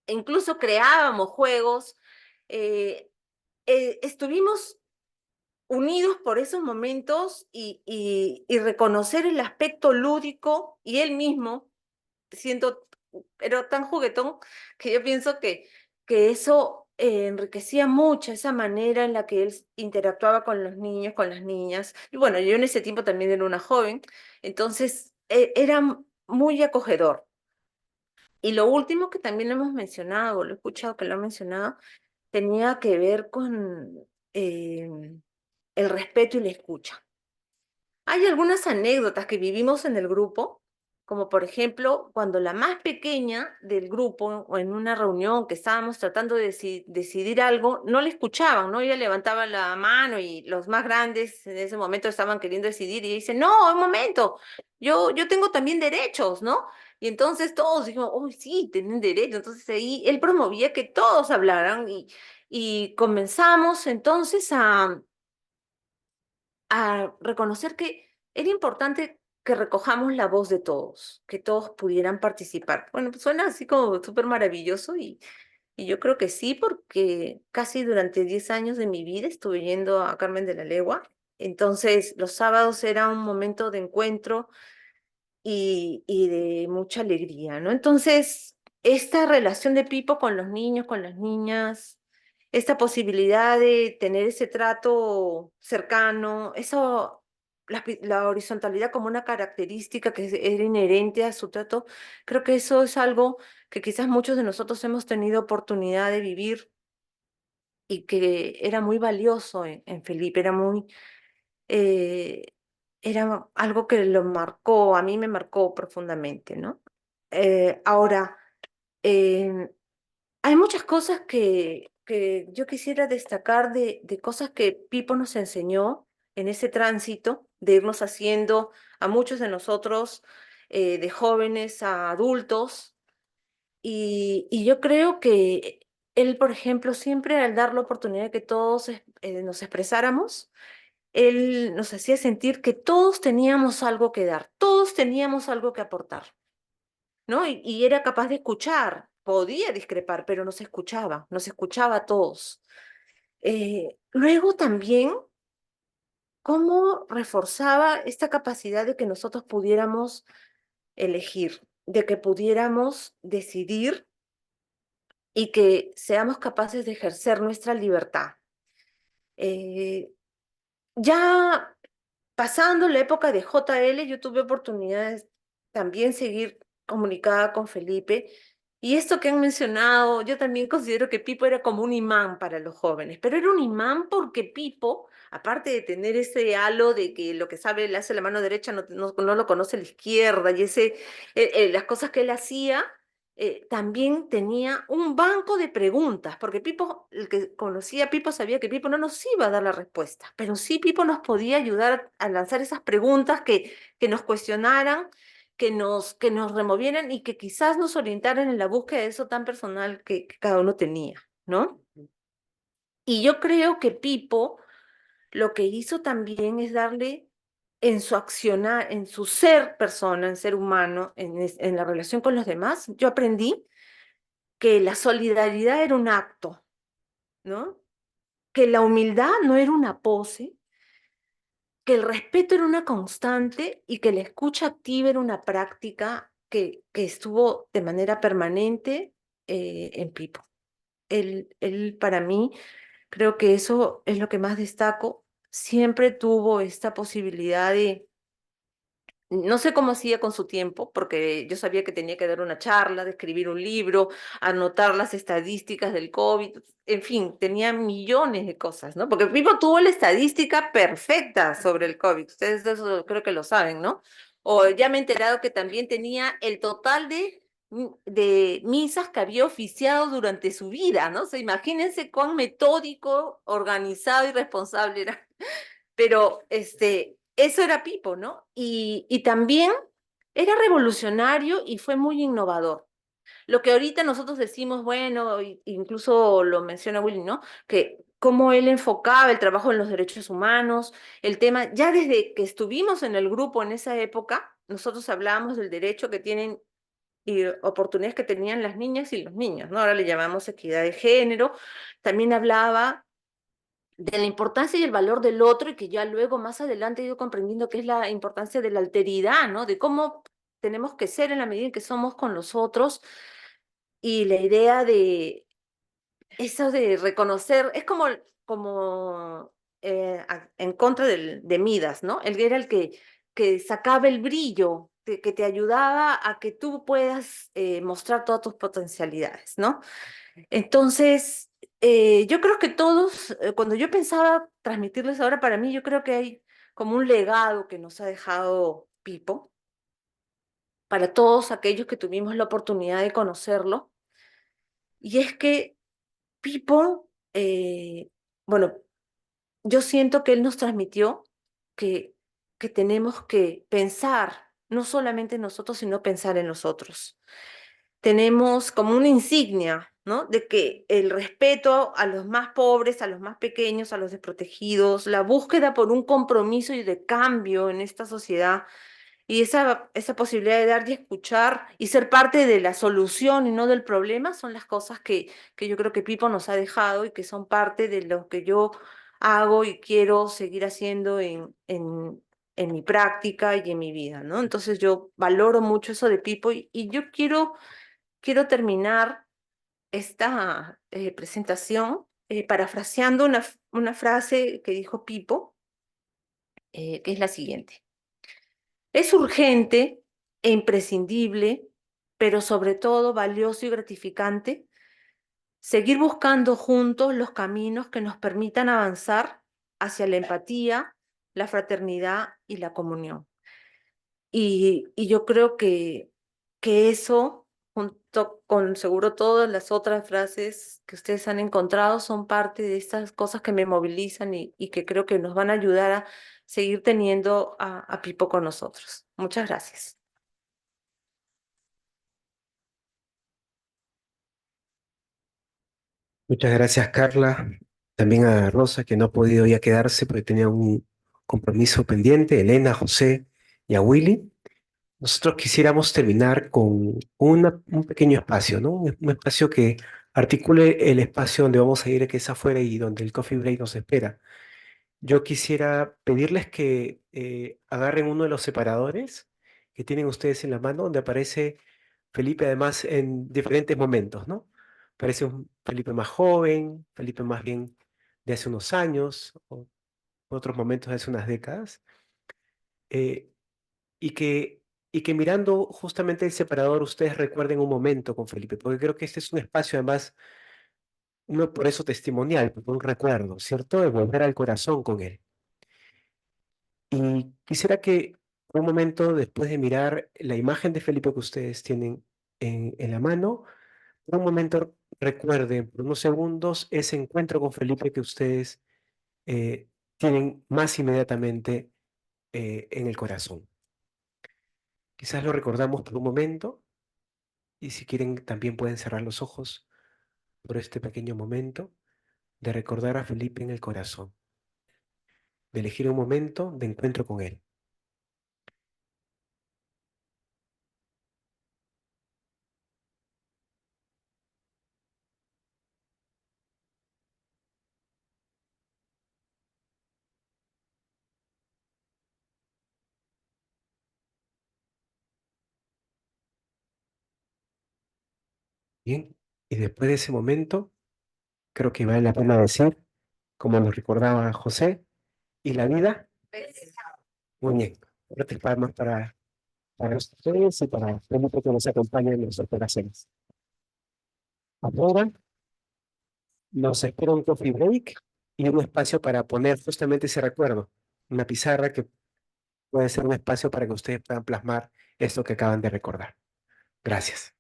e incluso creábamos juegos. eh, Estuvimos unidos por esos momentos y reconocer el aspecto lúdico y él mismo siento, pero tan juguetón que yo pienso que eso enriquecía mucho esa manera en la que él interactuaba con los niños, con las niñas. Y bueno, yo en ese tiempo también era una joven, entonces era muy acogedor. Y lo último que también lo hemos mencionado, lo he escuchado que lo han mencionado, tenía que ver con eh, el respeto y la escucha. Hay algunas anécdotas que vivimos en el grupo, como por ejemplo, cuando la más pequeña del grupo, o en una reunión que estábamos tratando de decidir algo, no le escuchaban, ¿no? Ella levantaba la mano y los más grandes en ese momento estaban queriendo decidir y dice, no, un momento, yo tengo también derechos, ¿no? Y entonces todos dijimos, uy, sí, tienen derecho. Entonces ahí él promovía que todos hablaran y comenzamos entonces a reconocer que era importante que recojamos la voz de todos, que todos pudieran participar. Bueno, pues suena así como súper maravilloso y yo creo que sí, porque casi durante 10 años de mi vida estuve yendo a Carmen de la Legua. Entonces, los sábados era un momento de encuentro y de mucha alegría, ¿no? Entonces, esta relación de Pipo con los niños, con las niñas, esta posibilidad de tener ese trato cercano, eso, la horizontalidad como una característica que era inherente a su trato, creo que eso es algo que quizás muchos de nosotros hemos tenido oportunidad de vivir y que era muy valioso en Felipe, eh, era algo que lo marcó, a mí me marcó profundamente, ¿no? Ahora, eh, hay muchas cosas que yo quisiera destacar de cosas que Pipo nos enseñó en ese tránsito, de irnos haciendo a muchos de nosotros, de jóvenes a adultos, y yo creo que él, por ejemplo, siempre al dar la oportunidad de que todos nos expresáramos, él nos hacía sentir que todos teníamos algo que dar, todos teníamos algo que aportar, ¿no? Y era capaz de escuchar, podía discrepar, pero nos escuchaba a todos. Luego también, cómo reforzaba esta capacidad de que nosotros pudiéramos elegir. de que pudiéramos decidir y que seamos capaces de ejercer nuestra libertad. Ya pasando la época de JL, yo tuve oportunidades también seguir comunicada con Felipe. Y esto que han mencionado, yo también considero que Pipo era como un imán para los jóvenes, pero era un imán porque Pipo, aparte de tener ese halo de que lo que sabe le hace la mano derecha no lo conoce la izquierda, y las cosas que él hacía, también tenía un banco de preguntas, porque Pipo, el que conocía a Pipo sabía que Pipo no nos iba a dar la respuesta, pero sí Pipo nos podía ayudar a lanzar esas preguntas que nos cuestionaran, que nos removieran y que quizás nos orientaran en la búsqueda de eso tan personal que cada uno tenía, ¿no? Y yo creo que Pipo lo que hizo también es darle en su accionar, en su ser persona, en ser humano, en la relación con los demás, yo aprendí que la solidaridad era un acto, ¿no? Que la humildad no era una pose, que el respeto era una constante y que la escucha activa era una práctica que estuvo de manera permanente en Pipo. Él, para mí, creo que eso es lo que más destaco. Siempre tuvo esta posibilidad de, no sé cómo hacía con su tiempo, porque yo sabía que tenía que dar una charla, de escribir un libro, anotar las estadísticas del COVID, en fin, tenía millones de cosas, ¿no? Porque Pipo tuvo la estadística perfecta sobre el COVID, ustedes eso creo que lo saben, ¿no? O ya me he enterado que también tenía el total de misas que había oficiado durante su vida, ¿no? O sea, imagínense cuán metódico, organizado y responsable era. Pero eso era Pipo, ¿no? Y también era revolucionario y fue muy innovador. Lo que ahorita nosotros decimos, bueno, incluso lo menciona Willy, ¿no? Que cómo él enfocaba el trabajo en los derechos humanos, el tema, ya desde que estuvimos en el grupo en esa época, nosotros hablábamos del derecho que tienen y oportunidades que tenían las niñas y los niños, ¿no? Ahora le llamamos equidad de género. También hablaba de la importancia y el valor del otro y que ya luego más adelante he ido comprendiendo que es la importancia de la alteridad, ¿no? De cómo tenemos que ser en la medida en que somos con los otros y la idea de eso de reconocer, es como en contra de Midas, ¿no? Él era el que sacaba el brillo, que te ayudaba a que tú puedas mostrar todas tus potencialidades, ¿no? Entonces, yo creo que todos, cuando yo pensaba transmitirles ahora, para mí yo creo que hay como un legado que nos ha dejado Pipo, para todos aquellos que tuvimos la oportunidad de conocerlo, y es que Pipo, bueno, yo siento que él nos transmitió que, que tenemos que pensar, no solamente en nosotros, sino pensar en los otros. Tenemos como una insignia, ¿no? De que el respeto a los más pobres, a los más pequeños, a los desprotegidos, la búsqueda por un compromiso y de cambio en esta sociedad y esa posibilidad de dar y escuchar y ser parte de la solución y no del problema son las cosas que yo creo que Pipo nos ha dejado y que son parte de lo que yo hago y quiero seguir haciendo en mi práctica y en mi vida, ¿no? Entonces yo valoro mucho eso de Pipo y yo quiero terminar esta presentación parafraseando una frase que dijo Pipo, que es la siguiente. Es urgente e imprescindible, pero sobre todo valioso y gratificante, seguir buscando juntos los caminos que nos permitan avanzar hacia la empatía, la fraternidad y la comunión. Y yo creo que eso, junto con seguro todas las otras frases que ustedes han encontrado, son parte de estas cosas que me movilizan y que creo que nos van a ayudar a seguir teniendo a Pipo con nosotros. Muchas gracias. Muchas gracias, Carla. También a Rosa, que no ha podido ya quedarse porque tenía un compromiso pendiente, Elena, José y a Willy. Nosotros quisiéramos terminar con un pequeño espacio, ¿no? Un espacio que articule el espacio donde vamos a ir, que es afuera y donde el coffee break nos espera. Yo quisiera pedirles que agarren uno de los separadores que tienen ustedes en la mano, donde aparece Felipe además en diferentes momentos, ¿no? Parece un Felipe más joven, Felipe más bien de hace unos años, o otros momentos de hace unas décadas, eh, y que, y que mirando justamente el separador ustedes recuerden un momento con Felipe, porque creo que este es un espacio además, no por eso testimonial, por un recuerdo, ¿cierto? De volver al corazón con él. Y quisiera que un momento, después de mirar la imagen de Felipe que ustedes tienen en la mano, un momento recuerden por unos segundos ese encuentro con Felipe que ustedes tienen más inmediatamente en el corazón. Quizás lo recordamos por un momento y si quieren también pueden cerrar los ojos por este pequeño momento de recordar a Felipe en el corazón, de elegir un momento de encuentro con él. Bien, y después de ese momento, creo que vale la pena decir, como nos recordaba José, ¿y la vida? Muy bien. Fuertes palmas para ustedes y para Felipe que nos acompaña en nuestras operaciones. Ahora nos espera un coffee break y un espacio para poner justamente ese recuerdo, una pizarra que puede ser un espacio para que ustedes puedan plasmar esto que acaban de recordar. Gracias.